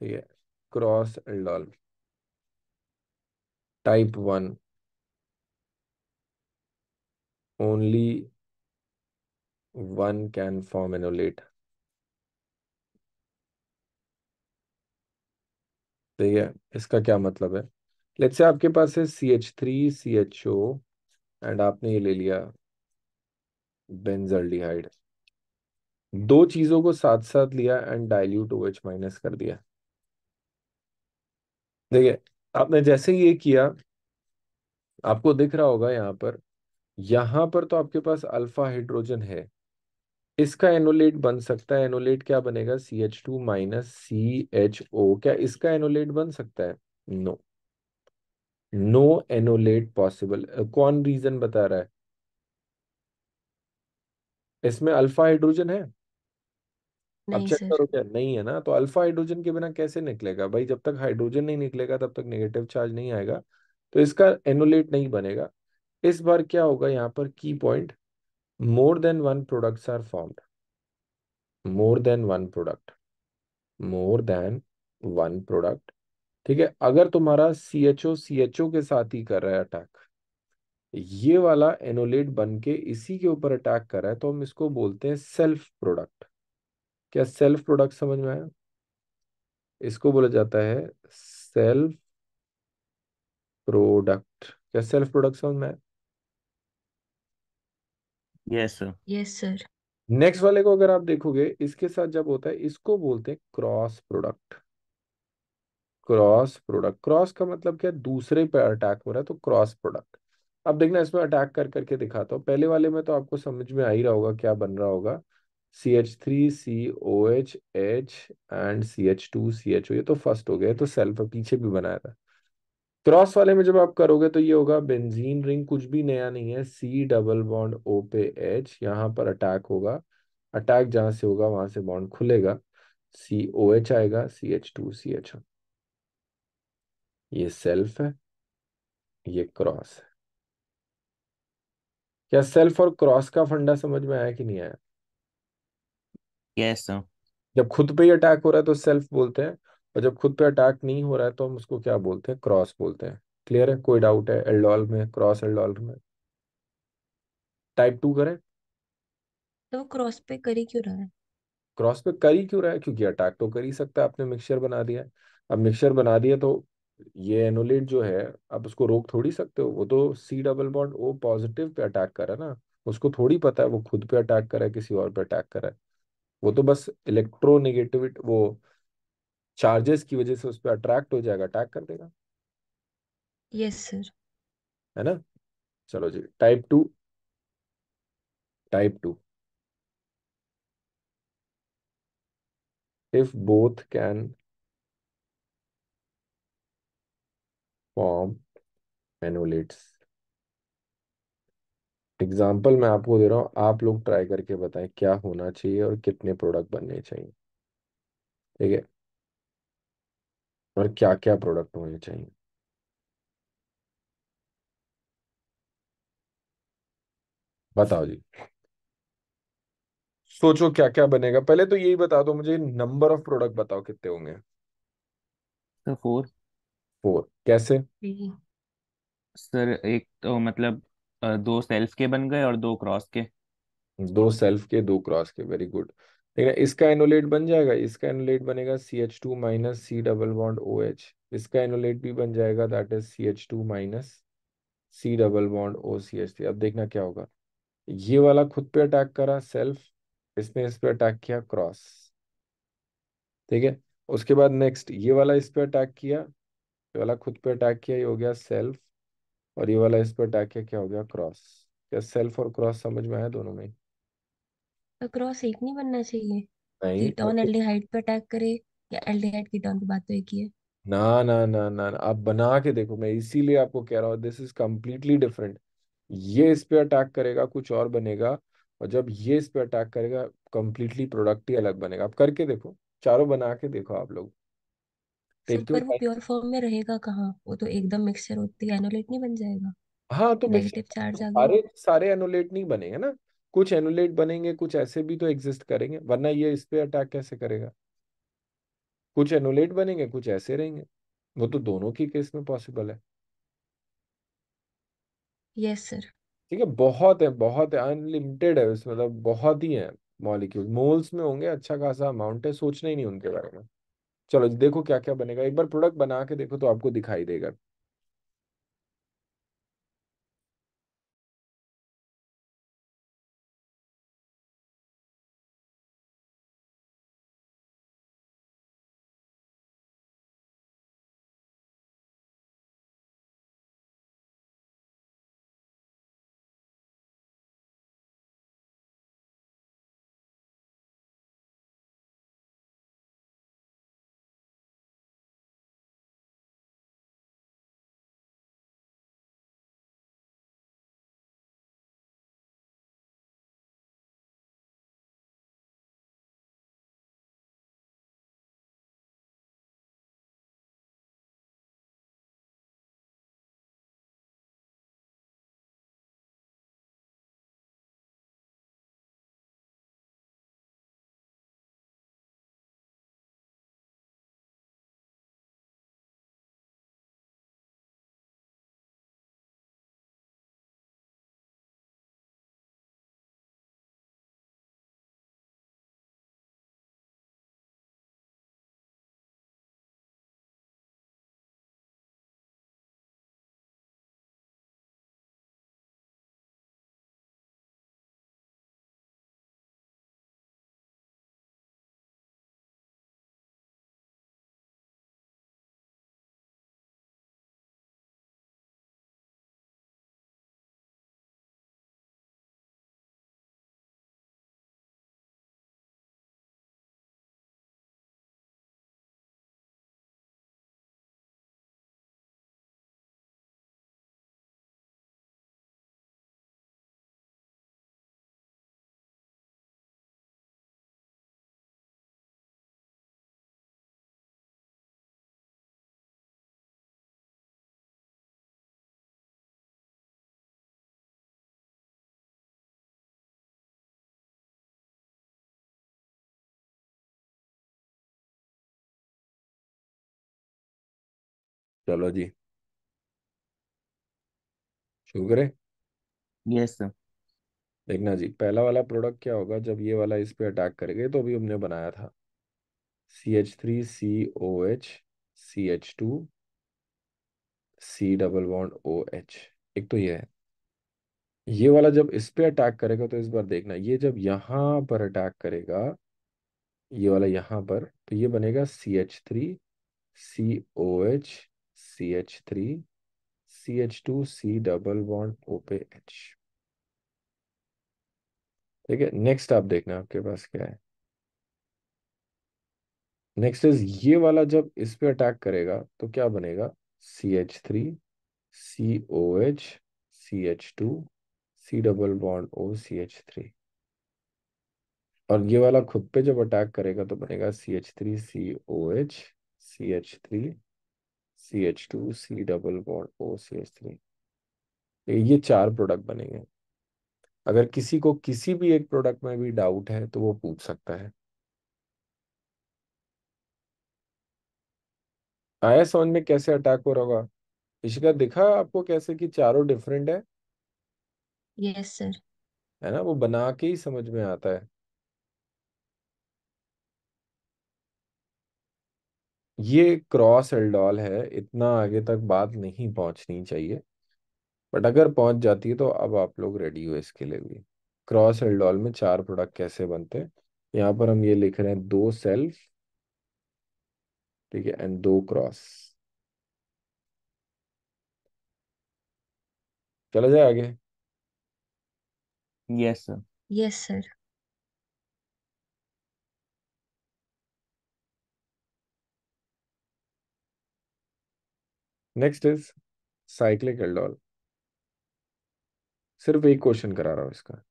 ठीक है, cross aldol type 1, only one can form enolate. ठीक है, इसका क्या मतलब है? लेट्स से आपके पास है CH3 CHO एंड आपने ये ले लिया बेंजल्डिहाइड। दो चीजों को साथ साथ लिया एंड डाइल्यूट OH माइनस कर दिया। देखिए, आपने जैसे ही ये किया, आपको दिख रहा होगा यहाँ पर तो आपके पास अल्फा हाइड्रोजन है। इसका एनोलेट बन सकता है, एनोलेट क्या बनेगा, CH2 - CHO। क्या इसका एनोलेट बन सकता है? No, no enolate possible. कौन रीजन बता रहा है? इसमें अल्फा हाइड्रोजन है? अब नहीं चेक सर। करो, क्या नहीं है ना? तो अल्फा हाइड्रोजन के बिना कैसे निकलेगा भाई? जब तक हाइड्रोजन नहीं निकलेगा तब तक नेगेटिव चार्ज नहीं आएगा, तो इसका एनोलेट नहीं बनेगा। इस बार क्या होगा यहाँ पर key point, more than one products are formed. More than one product, more than one product. ठीक है, अगर तुम्हारा CHO के साथ ही कर रहा है अटैक, ये वाला एनोलेट बन के इसी के ऊपर अटैक कर रहा है, तो हम इसको बोलते हैं सेल्फ प्रोडक्ट। क्या सेल्फ प्रोडक्ट समझ में आया? इसको बोला जाता है सेल्फ प्रोडक्ट। क्या सेल्फ प्रोडक्ट समझ में आया? Yes sir. Yes sir. Next वाले को अगर आप देखोगे, इसके साथ जब होता है इसको बोलते हैं cross product. Cross product, cross का मतलब क्या, दूसरे पे अटैक हो रहा है तो क्रॉस प्रोडक्ट। अब देखना, इसमें अटैक कर करके दिखाता हूँ। पहले वाले में तो आपको समझ में आ ही रहा होगा क्या बन रहा होगा, CH3 COH H and CH2 CHO। ये तो फर्स्ट हो गया, ये तो सेल्फ पीछे भी बनाया था। क्रॉस वाले में जब आप करोगे तो ये होगा बेंजीन रिंग, कुछ भी नया नहीं है, C डबल बॉन्ड O पे H, यहाँ पर अटैक होगा। अटैक जहां से होगा वहां से बॉन्ड खुलेगा, COH आएगा, CH2 CHO। ये सेल्फ है, ये क्रॉस है। क्या सेल्फ और क्रॉस का फंडा समझ में आया कि नहीं आया? Yes sir. जब खुद पे ही अटैक हो रहा है तो सेल्फ बोलते हैं, और जब खुद पे अटैक नहीं हो रहा है तो हम उसको क्या बोलते हैं, क्रॉस बोलते हैं। क्लियर है? कोई डाउट है एल्डोल में, क्रॉस एल्डोल में? टाइप 2 करें? तो वो क्रॉस पे कर ही क्यों रहा है? क्रॉस पे कर ही क्यों रहा है? क्योंकि अटैक तो कर ही सकता है, आपने मिक्सचर बना दिया है। अब मिक्सचर बना दिया तो ये एनोलेट जो है, आप उसको रोक थोड़ी सकते हो। वो तो C double bond O positive pay attack कर रहा है ना, उसको थोड़ी पता है वो खुद पे अटैक कर रहा है किसी और पे अटैक कर रहा है। वो तो बस इलेक्ट्रोनेगेटिविटी, वो चार्जेस की वजह से उस पर अट्रैक्ट हो जाएगा, अटैक कर देगा। Yes sir. है ना। चलो जी, type two. Type two, if both can form enolates. Example मैं आपको दे रहा हूँ, आप लोग ट्राई करके बताएं क्या होना चाहिए और कितने प्रोडक्ट बनने चाहिए। ठीक है, और क्या क्या प्रोडक्ट होने चाहिए। बताओ जी, सोचो क्या क्या बनेगा। पहले तो यही बता दो मुझे, नंबर ऑफ प्रोडक्ट बताओ कितने होंगे। सर 4। फोर, कैसे। थ्री। सर एक तो मतलब दो सेल्फ के बन गए और दो क्रॉस के। दो सेल्फ के, दो क्रॉस के, वेरी गुड। ठीक है, इसका एनोलेट बन जाएगा, इसका एनोलेट बनेगा CH2 minus c double bond OH। इसका एनोलेट भी बन जाएगा, that is CH2 minus c double bond OCH3। अब देखना क्या होगा, ये वाला खुद पे अटैक करा सेल्फ, इसने इस पे अटैक किया क्रॉस। ठीक है, उसके बाद नेक्स्ट ये वाला इस पे अटैक किया, ये वाला खुद पे अटैक किया, ये हो गया सेल्फ। और ये वाला इस पे अटैक किया, क्या हो गया क्रॉस। क्या सेल्फ और क्रॉस समझ में आया दोनों में। क्रॉस एक नहीं बनना चाहिए? नहीं, कीटोन एल्डिहाइड पे अटैक करे या एल्डिहाइड कीटोन पे, बात तो एक ही है। ना ना ना ना ना, आप बना के देखो, मैं इसीलिए आपको कह रहा हूँ दिस इज कंप्लीटली डिफरेंट। ये इस पे अटैक करेगा कुछ और बनेगा, और जब ये इस पे अटैक करेगा कंप्लीटली प्रोडक्ट ही अलग बनेगा। आप करके देखो, चारों बना के देखो आप लोग। सर टेक योर पर वो टाइम। प्योर फॉर्म में रहेगा कहाँ? वो तो एकदम मिक्सचर होती है, एनोलेट नहीं बन जाएगा? हाँ तो नेगेटिव मिक्सर, चार्ज आ गया। सारे सारे एनुलेट नहीं बनेंगे ना। कुछ एनुलेट बनेंगे, कुछ ऐसे भी तो एग्जिस्ट करेंगे, वरना ये इस पे अटैक कैसे करेगा। कुछ एनुलेट बनेंगे, कुछ ऐसे रहेंगे। वो तो दोनों की केस में पॉसिबल है। Yes sir. ठीक है, बहुत है, बहुत है, अनलिमिटेड है उसमें, मतलब बहुत ही है। मॉलिक्यूल मोल्स में होंगे, अच्छा खासा अमाउंट है, सोचना ही नहीं उनके बारे में। चलो देखो क्या क्या बनेगा, एक बार प्रोडक्ट बना के देखो तो आपको दिखाई देगा। चलो जी, शुरू करें। Yes sir. देखना जी, पहला वाला प्रोडक्ट क्या होगा जब ये वाला इस पे अटैक करेगा, ये तो अभी हमने बनाया था। CH3COH C double bond OH। एक तो ये है, ये वाला जब इस पे अटैक करेगा तो इस बार देखना, ये जब यहाँ पर अटैक करेगा, ये वाला यहाँ पर, तो ये बनेगा CH3COH CH3 CH2 C double bond O पे H। ठीक है, नेक्स्ट आप देखना आपके पास क्या है। नेक्स्ट इज ये वाला जब इस पे अटैक करेगा तो क्या बनेगा, CH3 COH CH2 C double bond OCH3। और ये वाला खुद पे जब अटैक करेगा तो बनेगा CH3COH CH3 CH2 C double bond OCH3। ये चार प्रोडक्ट बनेंगे। अगर किसी को किसी भी एक प्रोडक्ट में भी डाउट है तो वो पूछ सकता है। आया समझ में कैसे अटैक हो रहा होगा? इशिका, दिखा आपको कैसे कि चारों डिफरेंट है? Yes sir. है ना, वो बना के ही समझ में आता है। ये क्रॉस एल्डोल है, इतना आगे तक बात नहीं पहुंचनी चाहिए, बट अगर पहुंच जाती है तो अब आप लोग रेडी हो इसके लिए भी। क्रॉस एल्डोल में चार प्रोडक्ट कैसे बनते हैं, यहाँ पर हम ये लिख रहे हैं, दो सेल्फ, ठीक है, एंड दो क्रॉस। चला जाए आगे। Yes sir. Yes sir. Next is cyclic aldol. सिर्फ एक क्वेश्चन करा रहा हूँ इसका,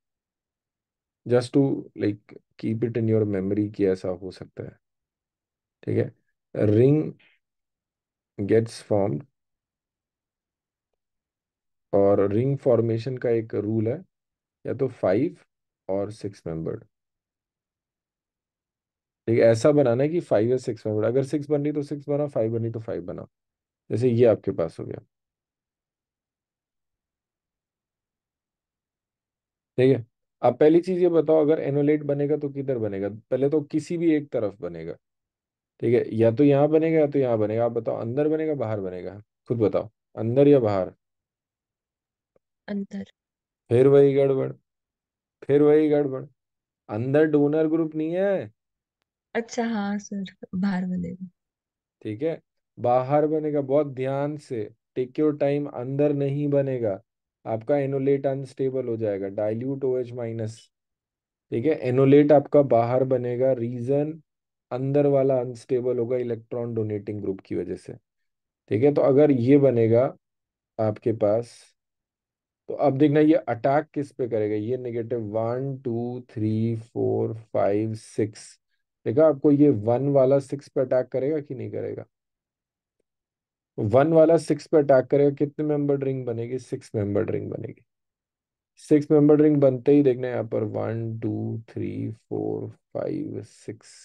just to like keep it in your memory कि ऐसा हो सकता है। ठीक है, रिंग गेट्स फॉर्म्ड, और रिंग फॉर्मेशन का एक रूल है, या तो 5 और 6 मेंबर्ड। ठीक है, ऐसा बनाना है कि 5 या 6 मेंबर्ड, अगर 6 बन रही तो 6 बना, 5 बनी तो 5 बना। जैसे ये आपके पास हो गया। ठीक है, अब पहली चीज ये बताओ, अगर एनोलेट बनेगा तो किधर बनेगा? पहले तो किसी भी एक तरफ बनेगा। ठीक है, या तो यहाँ बनेगा या तो यहाँ बनेगा। आप बताओ, अंदर बनेगा बाहर बनेगा? खुद बताओ, अंदर या बाहर? अंतर। फिर वही गड़बड़, फिर वही गड़बड़। अंदर डोनर ग्रुप नहीं है। अच्छा हाँ सर, बाहर बनेगा। ठीक है, बाहर बनेगा, बहुत ध्यान से। टेक योर टाइम, अंदर नहीं बनेगा। आपका एनोलेट अनस्टेबल हो जाएगा, डाइल्यूट OH माइनस। ठीक है, एनोलेट आपका बाहर बनेगा, रीजन अंदर वाला अनस्टेबल होगा इलेक्ट्रॉन डोनेटिंग ग्रुप की वजह से। ठीक है, तो अगर ये बनेगा आपके पास, तो अब देखना ये अटैक किस पे करेगा। ये -1 2 3 4 5 6। देखा आपको, ये 1 वाला 6 पे अटैक करेगा कि नहीं करेगा? 1 वाला 6 पे अटैक करेगा, कितने मेंबर रिंग बनेगी? 6 मेंबर रिंग बनेगी। 6 मेंबर रिंग बनते ही देखना यहाँ पर 1 2 3 4 5 6।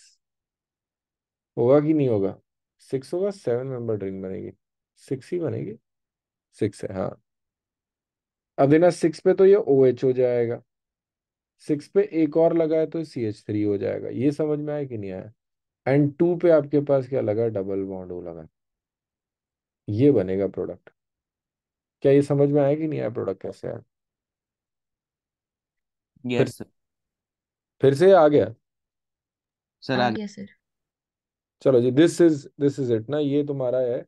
होगा कि नहीं होगा? 6 होगा, 7 मेंबर रिंग बनेगी। 6 ही बनेगी। 6 है, हाँ। अब देना 6 पे तो ये OH हो जाएगा, 6 पे एक और लगा है तो CH3 हो जाएगा। ये समझ में आया कि नहीं आया? एंड 2 पे आपके पास क्या लगा? डबल बॉन्ड O लगा। ये बनेगा प्रोडक्ट। क्या ये समझ में आया कि नहीं आया प्रोडक्ट कैसे आया? फिर यस सर। फिर से आ गया। सर आ आगे। गया सर। चलो जी, दिस इज इट ना, ये तुम्हारा है।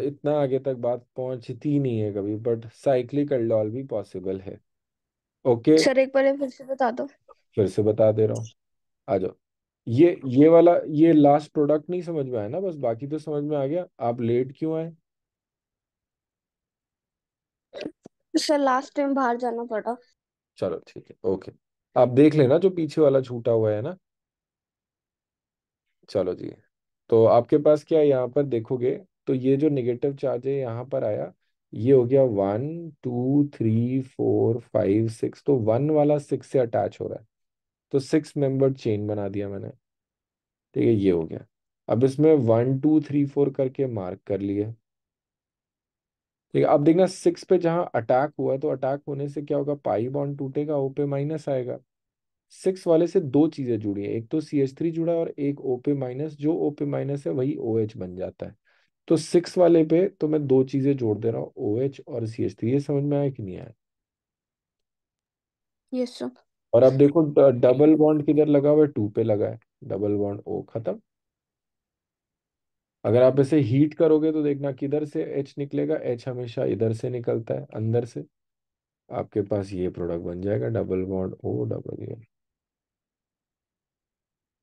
इतना आगे तक बात पहुंचती नहीं है कभी, बट साइक्लिक एल्डोल भी पॉसिबल है। ओके, सर एक बार ये फिर से बता दो। फिर से बता दे रहा हूँ, आ जाओ। ये वाला, ये लास्ट प्रोडक्ट नहीं समझ में आया ना, बस बाकी तो समझ में आ गया। आप लेट क्यों आए? सर लास्ट टाइम बाहर जाना पड़ा। चलो ठीक है, ओके। आप देख लेना जो पीछे वाला छूटा हुआ है ना। चलो जी, तो आपके पास क्या है यहाँ पर देखोगे, तो ये जो नेगेटिव चार्ज है यहाँ पर आया, ये हो गया 1 2 3 4 5 6। तो 1 वाला 6 से अटैच हो रहा है, तो 6 मेंबर चेन बना दिया मैंने। ठीक है, ये हो गया। अब इसमें 1 2 3 4 करके मार्क कर लिए। ठीक है, अब देखना 6 पे जहाँ अटैक हुआ, तो अटैक होने से क्या होगा? पाई बॉन्ड टूटेगा, O पे माइनस आएगा। 6 वाले से दो चीजें जुड़ी हैं, एक तो CH3 जुड़ा है और एक O पे माइनस। जो O पे माइनस है वही OH बन जाता है। तो 6 वाले पे तो मैं दो चीजें जोड़ दे रहा हूँ, OH और CH3। ये समझ में आया कि नहीं आया? Yes sir. और अब देखो, डबल बॉन्ड किधर लगा हुआ है? 2 पे लगा है। डबल बॉन्ड O खत्म। अगर आप इसे हीट करोगे तो देखना किधर से एच निकलेगा, एच हमेशा इधर से निकलता है अंदर से। आपके पास ये प्रोडक्ट बन जाएगा, double bond O double A.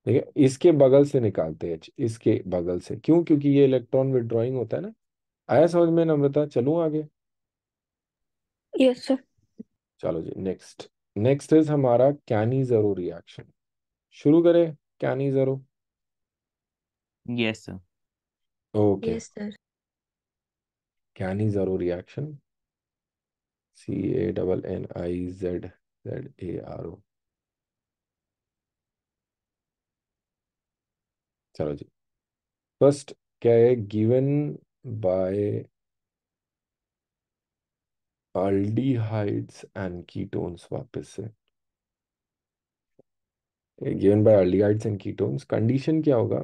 ठीक है, इसके बगल से निकालते हैं एच, इसके बगल से। क्यों? क्योंकि ये इलेक्ट्रॉन विड्रॉइंग होता है ना। आया समझ में नम्रता? चलूं आगे? Yes sir. चलो जी, नेक्स्ट। नेक्स्ट इज हमारा कैनी जरो रिएक्शन। शुरू करें Cannizzaro? Yes sir. Okay. Yes sir. Cannizzaro reaction, CANNIZZARO। चलो जी, फर्स्ट क्या है? Given by aldehydes and ketones. वापस से given by aldehydes and ketones, condition क्या होगा?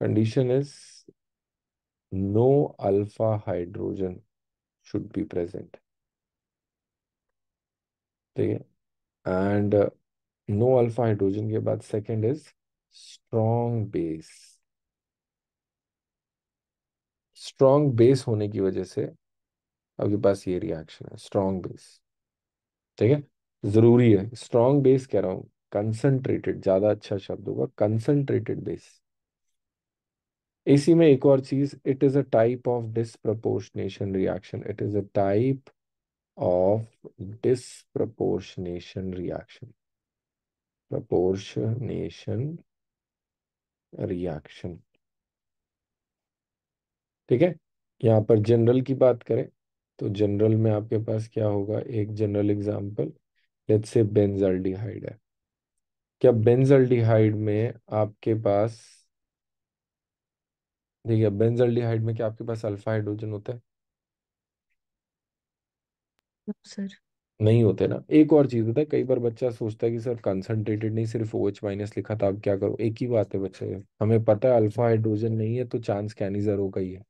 Condition is no alpha hydrogen should be present. ठीक है, एंड नो अल्फा हाइड्रोजन के बाद second is strong base. Strong base होने की वजह से आपके पास ये रिएक्शन है, स्ट्रॉन्ग बेस। ठीक है, जरूरी है स्ट्रॉन्ग बेस कह रहा हूं, कंसंट्रेटेड ज्यादा अच्छा शब्द होगा, कंसंट्रेटेड बेस। इसी में एक और चीज, it is a type of disproportionation reaction. It is a type of disproportionation reaction, proportionation reaction. ठीक है, यहाँ पर जनरल की बात करें तो जनरल में आपके पास क्या होगा? एक general example, let's say benzaldehyde है। क्या बेंजल्डिहाइड में आपके पास, देखिए बेंजल्डिहाइड में क्या आपके पास अल्फा हाइड्रोजन होता है? No sir. नहीं होते ना। एक और चीज होता है, कई बार बच्चा सोचता है कि सर कंसंट्रेटेड नहीं, सिर्फ OH माइनस लिखा था, अब क्या करो? एक ही बात है बच्चे, हमें पता है अल्फा हाइड्रोजन नहीं है तो चांस कैनिजर का ही है।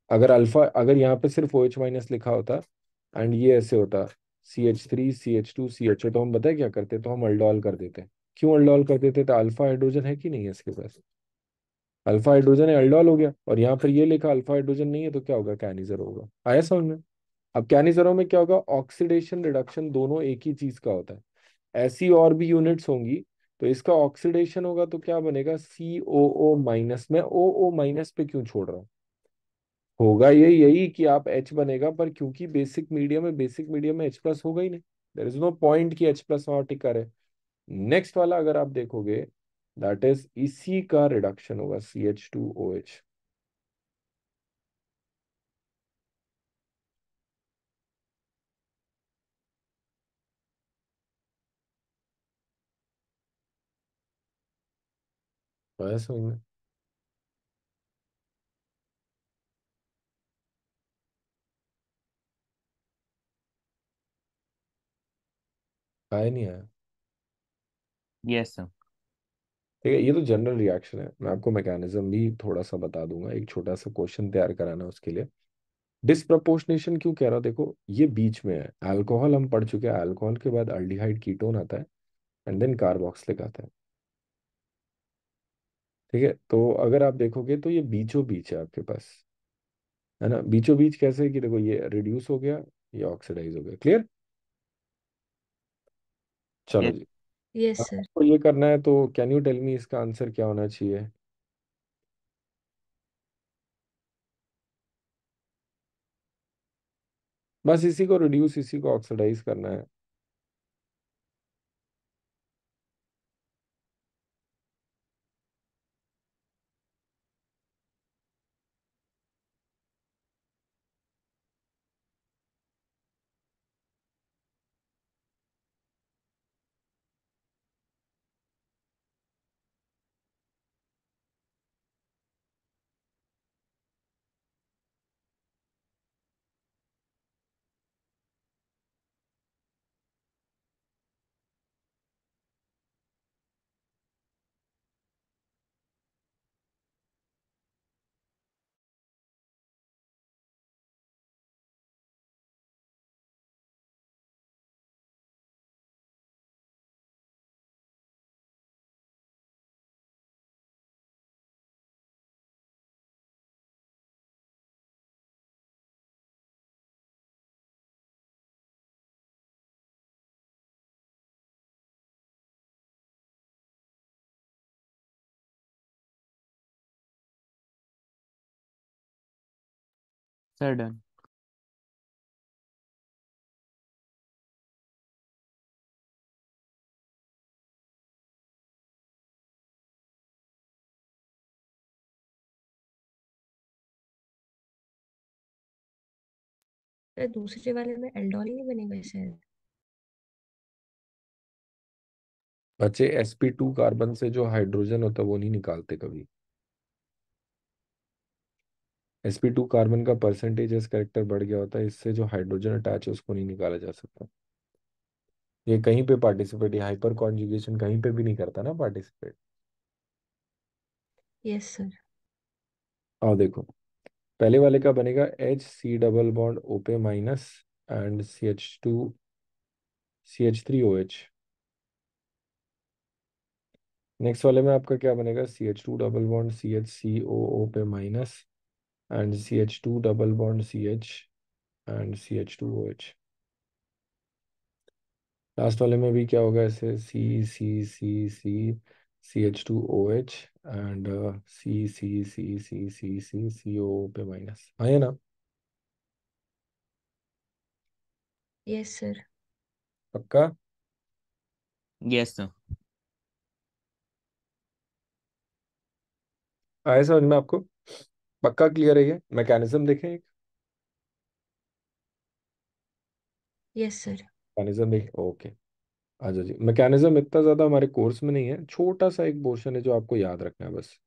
अगर यहाँ पे सिर्फ OH माइनस लिखा होता एंड ये ऐसे होता, CH3 CH2 CHO, तो हम बताए क्या करते? तो हम अल्डोल कर देते। क्यों अल्डोल कर देते? तो अल्फा हाइड्रोजन है कि नहीं है इसके पास? अल्फा हाइड्रोजन है, अल्डोल हो गया। और यहाँ पर ये लिखा अल्फा हाइड्रोजन नहीं है तो क्या होगा? कैनिजर होगा। आया समझ में? अब कैनिजरों में क्या होगा? ऑक्सीडेशन रिडक्शन दोनों एक ही चीज का होता है। ऐसी और भी यूनिट्स होंगी, तो इसका ऑक्सीडेशन होगा तो क्या बनेगा? COO minus. में OO माइनस पे क्यों छोड़ रहा हूँ? होगा ये यही कि आप H बनेगा, पर क्योंकि बेसिक मीडियम है, बेसिक मीडियम में H प्लस होगा ही नहीं। देर इज नो पॉइंट कि H प्लस वहां टिका रहे। नेक्स्ट वाला अगर आप देखोगे, दैट इज इसी का रिडक्शन होगा, CH2OH। तो ऐसा समझ में आया? नहीं आया? Yes sir. ठीक है, ये तो जनरल रिएक्शन है। मैं आपको मैकेनिज्म भी थोड़ा सा बता दूंगा, एक छोटा सा क्वेश्चन तैयार कराना उसके लिए। डिसप्रपोर्शनेशन क्यों कह रहा हूं? देखो ये बीच में है। अल्कोहल हम पढ़ चुके हैं, अल्कोहल के बाद अल्डिहाइड कीटोन आता है एंड देन कार्बोक्सिलिक आता है। ठीक है, तो अगर आप देखोगे तो ये बीचों बीच है आपके पास, है ना? बीचों बीच कैसे? कि देखो ये रिड्यूस हो गया, ये ऑक्सीडाइज हो गया। क्लियर? चलो यस। जी, यस अब सर। आपको ये करना है तो कैन यू टेल मी इसका आंसर क्या होना चाहिए? बस इसी को रिड्यूस, इसी को ऑक्सीडाइज करना है। Sir done. तो दूसरे वाले में एल्डोल नहीं बनेगा शायद। बच्चे sp2 कार्बन से जो हाइड्रोजन होता है वो नहीं निकालते कभी। sp2 कार्बन का परसेंटेज एस करेक्टर बढ़ गया होता है, इससे जो हाइड्रोजन अटैच है उसको नहीं निकाला जा सकता। ये कहीं पे पार्टिसिपेट, ये हाइपर कॉन्जुगेशन कहीं पे भी नहीं करता ना पार्टिसिपेट। Yes sir. आओ देखो, पहले वाले का बनेगा Hc डबल बॉन्ड O पे माइनस एंड CH2CH3OH। नेक्स्ट वाले में आपका क्या बनेगा, CH2 डबल बॉन्ड CHCOO पे minus and CH2 double bond CH and CH2OH। Last वाले में भी क्या होगा, ऐसे CCCCCH2OH एंड CCCCCCCO पे माइनस, हाँ ये ना। Yes sir. पक्का? Yes sir. आए समझ में आपको? पक्का क्लियर है ये? मैकेनिज्म देखें एक। Yes sir. मैकेनिज्म देखें, ओके। आ जाओ जी। मैकेनिज्म इतना ज्यादा हमारे कोर्स में नहीं है, छोटा सा एक पोर्शन है जो आपको याद रखना है बस।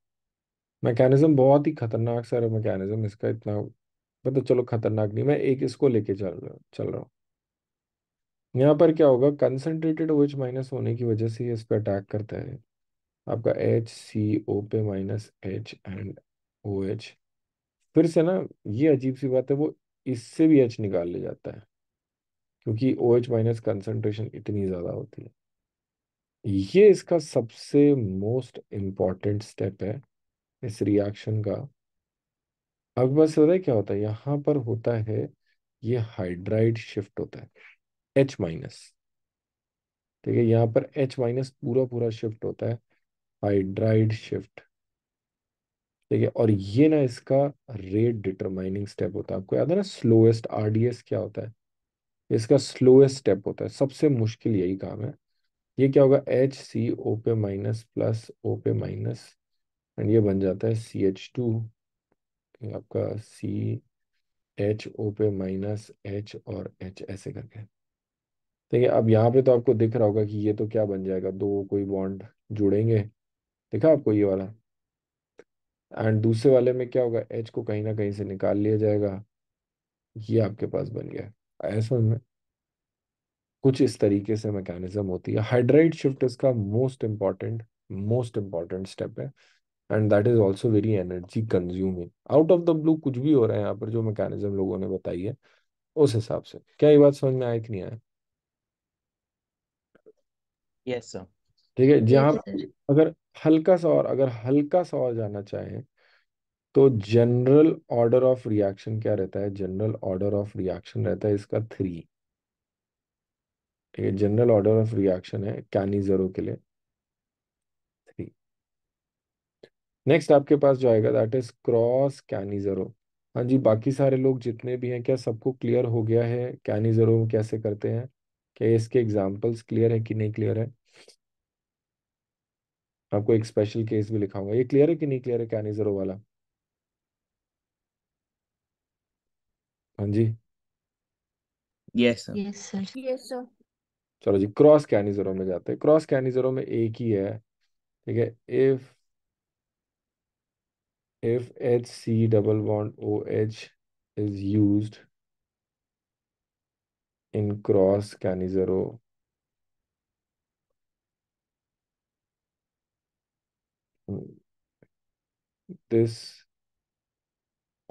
मैकेनिज्म बहुत ही खतरनाक सर, मैकेनिज्म इसका इतना मतलब, चलो खतरनाक नहीं, मैं एक इसको लेके चल रहा हूँ। यहाँ पर क्या होगा, कंसंट्रेटेड OH माइनस होने की वजह से ये इस पर अटैक करता है। आपका HCO पे माइनस H एंड OH। फिर से ना, ये अजीब सी बात है, वो इससे भी H निकाल ले जाता है, क्योंकि OH माइनस कंसंट्रेशन इतनी ज़्यादा होती है। ये इसका सबसे मोस्ट इम्पॉर्टेंट स्टेप है इस रिएक्शन का। अब बस पता है क्या होता है यहाँ पर होता है, ये हाइड्राइड शिफ्ट होता है H माइनस। ठीक है, यहाँ पर H माइनस पूरा पूरा शिफ्ट होता है, हाइड्राइड शिफ्ट। ठीक है, और ये ना इसका रेट डिटरमाइनिंग स्टेप होता है। आपको याद है ना, स्लोएस्ट RDS क्या होता है, इसका स्लोएस्ट स्टेप होता है, सबसे मुश्किल यही काम है। ये क्या होगा, HCO पे माइनस प्लस O पे माइनस एंड ये बन जाता है CH2। आपका CHO पे माइनस H और H ऐसे करके। ठीक है, अब यहाँ पे तो आपको दिख रहा होगा कि ये तो क्या बन जाएगा, दो कोई बॉन्ड जुड़ेंगे। दिखा आपको ये वाला? एंड दूसरे वाले में क्या होगा, H को कहीं ना कहीं से निकाल लिया जाएगा। ये आपके पास बन गया। ऐसा में कुछ इस तरीके से मैकेनिज्म होती है। हाइड्राइड शिफ्ट इसका मोस्ट इम्पॉर्टेंट स्टेप है and that is also very energy consuming. Out of the blue कुछ भी हो रहा है यहाँ पर, जो मैकेनिज्म लोगों ने बताई है उस हिसाब से। क्या ये बात समझ में आया कि नहीं आया? Yes sir. ठीक है, जहाँ यस सर। अगर हल्का सा और जाना चाहें तो जनरल ऑर्डर ऑफ रिएक्शन क्या रहता है, जनरल ऑर्डर ऑफ रिएक्शन रहता है इसका 3। ठीक है, जनरल ऑर्डर ऑफ रिएक्शन है कैनिजरो के लिए 3। नेक्स्ट आपके पास जो आएगा दैट इज क्रॉस कैनिजरो। हाँ जी, बाकी सारे लोग जितने भी हैं, क्या सबको क्लियर हो गया है कैनिजरो कैसे करते हैं? क्या इसके एग्जांपल्स क्लियर है कि नहीं क्लियर है? आपको एक स्पेशल केस भी लिखाऊंगा, ये क्लियर है कि नहीं क्लियर है कैनिजरो वाला? हाँ जी। Yes sir. Yes sir. Yes sir. चलो जी, क्रॉस कैनिजरो में जाते हैं। क्रॉस कैनिजरो में एक ही है। ठीक है, if HC double bond OH is used in cross Cannizzaro, this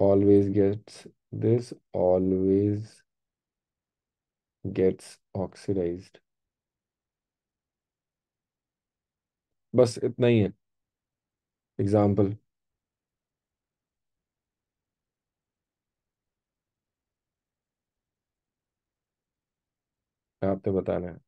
always gets oxidized। बस इतना ही है एग्जाम्पल। आपने बताना है।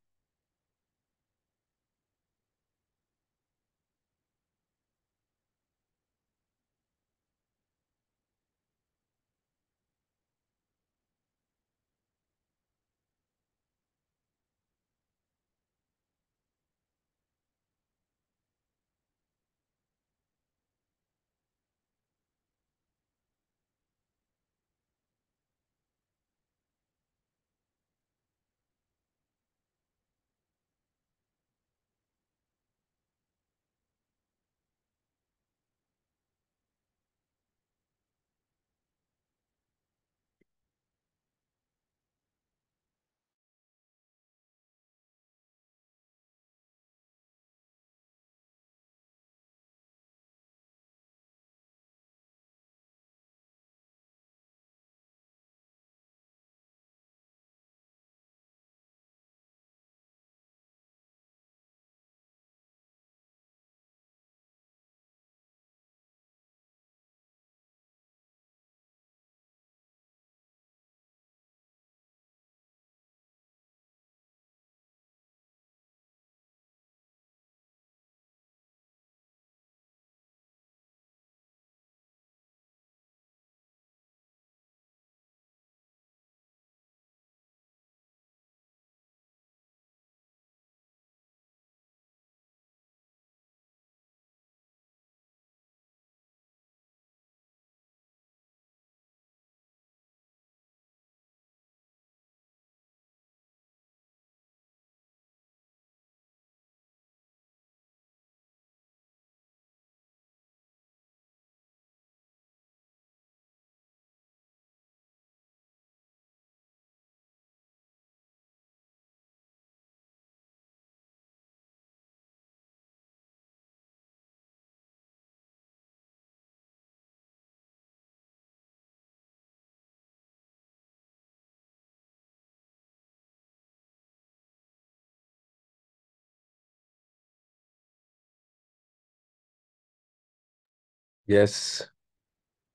यस।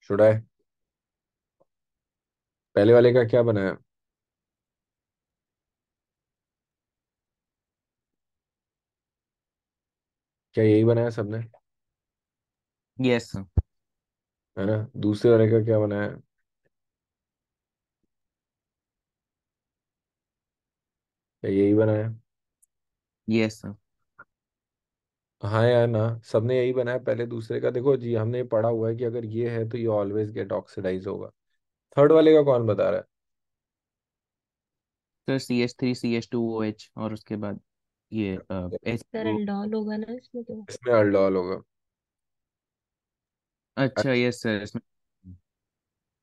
Should I? पहले वाले का क्या बनाया? क्या यही बनाया सबने? यस। है ना? दूसरे वाले का क्या बनाया? क्या यही बनाया? यस। हाँ यार ना, सबने यही बनाया पहले दूसरे का। देखो जी, हमने पढ़ा हुआ है कि अगर ये है तो ये ऑलवेज गेट ऑक्सीडाइज होगा। थर्ड वाले का कौन बता रहा है? सर CH3 CH2OH और उसके बाद ये H। सर एल्डोल होगा ना इसमें तो। इसमें अल्डोल होगा। अच्छा यस सर, इसमें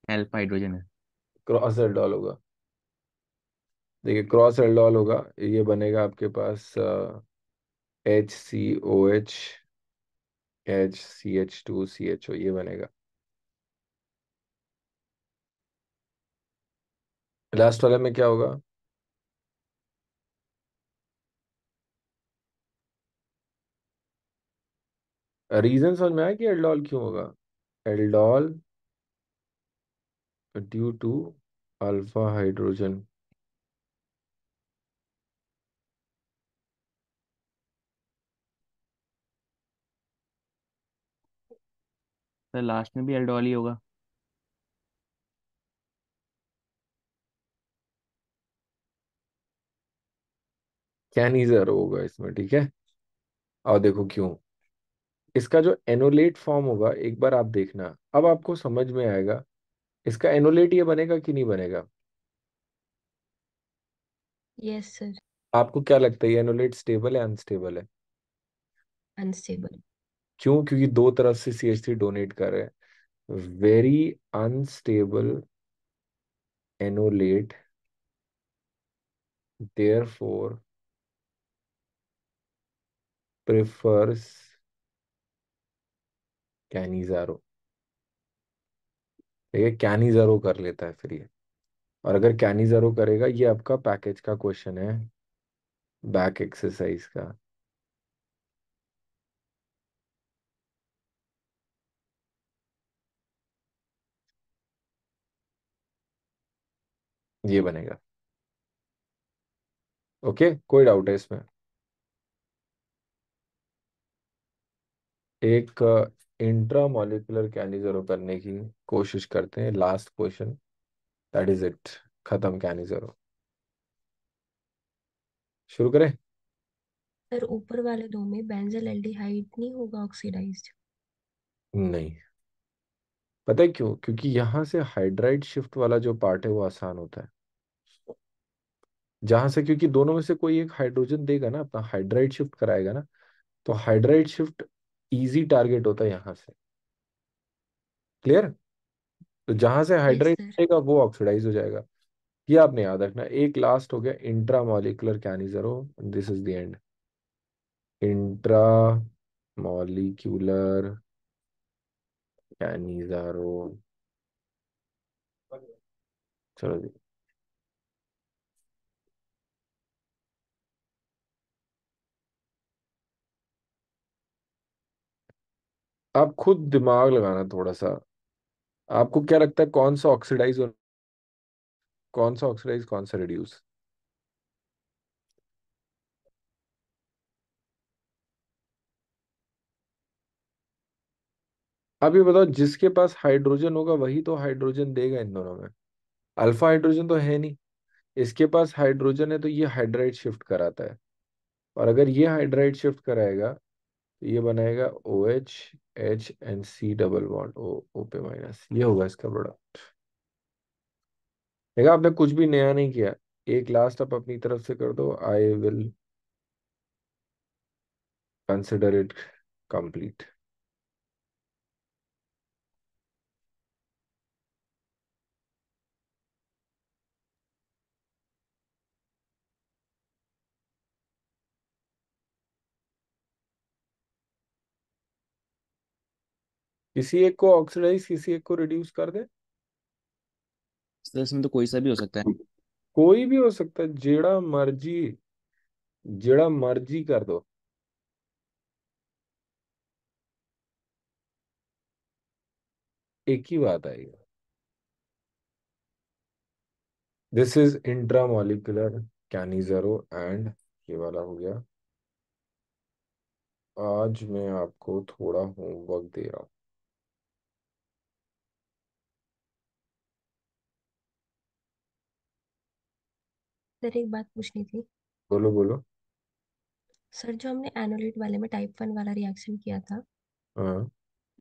अल्फा हाइड्रोजन है। क्रॉस एल्डोल होगा। देखिए, क्रॉस एल्डोल होगा। ये बनेगा आपके पास HCOH, HCH2CHO, ये बनेगा। लास्ट वाले में क्या होगा? रीजन समझ में आया कि एल्डोल क्यों होगा? Aldol due to alpha hydrogen. Sir last में भी एल्डोल ही होगा। कैनिजर होगा इसमें, ठीक है। और देखो क्यों। इसका जो एनोलेट फॉर्म होगा, एक बार आप देखना, अब आपको समझ में आएगा। इसका एनोलेट ये बनेगा कि नहीं बनेगा? Yes sir. आपको क्या लगता है, ये एनोलेट स्टेबल है अनस्टेबल है? अनस्टेबल। क्यों? क्योंकि दो तरफ से CH3 डोनेट कर रहे हैं। Very unstable enolate, therefore prefers Cannizzaro. ठीक है, कैनिजारो कर लेता है फिर ये। और अगर कैनिजारो करेगा, ये आपका पैकेज का क्वेश्चन है, बैक एक्सरसाइज का। ये बनेगा। ओके, कोई डाउट है इसमें? एक इंट्रा मॉलिक्यूलर कैनिजरो करने की कोशिश करते हैं, last question. That is it. खत्म कैनिजरो। शुरू करें? सर ऊपर वाले दो में बेंजल एल्डिहाइड नहीं होगा ऑक्सीडाइज्ड? नहीं। पता है क्यों? क्योंकि यहां से हाइड्राइड शिफ्ट वाला जो पार्ट है वो आसान होता है। जहां से, क्योंकि दोनों में से कोई एक हाइड्रोजन देगा ना, अपना हाइड्राइड शिफ्ट कराएगा ना, तो हाइड्राइड शिफ्ट इजी टारगेट होता है यहां से। क्लियर? तो जहां से यस हाइड्राइड सर। देगा वो ऑक्सीडाइज हो जाएगा। ये आपने याद रखना। एक लास्ट हो गया, intra molecular Cannizzaro. This is the end. Intra molecular Cannizzaro. चलो जी। आप खुद दिमाग लगाना थोड़ा सा। आपको क्या लगता है, कौन सा ऑक्सीडाइज और कौन सा ऑक्सीडाइज, कौन सा रिड्यूस? आप ये बताओ, जिसके पास हाइड्रोजन होगा वही तो हाइड्रोजन देगा इन दोनों में। अल्फा हाइड्रोजन तो है नहीं। इसके पास हाइड्रोजन है तो ये हाइड्राइड शिफ्ट कराता है। और अगर ये हाइड्राइड शिफ्ट कराएगा तो ये बनाएगा OH, H and C double bond O पे माइनस। ये होगा इसका प्रोडक्ट। देखा, आपने कुछ भी नया नहीं किया। एक लास्ट आप अपनी तरफ से कर दो, I will consider it complete. किसी एक को ऑक्सीडाइज, किसी एक को रिड्यूस कर दे। सर इसमें तो कोई सा भी हो सकता है। कोई भी हो सकता है, जेड़ा मर्जी। जेड़ा मर्जी कर दो। एक ही बात आएगी। This is intramolecular Cannizzaro and, ये वाला हो गया। आज मैं आपको थोड़ा होमवर्क दे रहा हूँ। सर एक बात पूछनी थी। बोलो बोलो। सर जो हमने एनोलेट वाले में टाइप 1 वाला रिएक्शन किया था, हाँ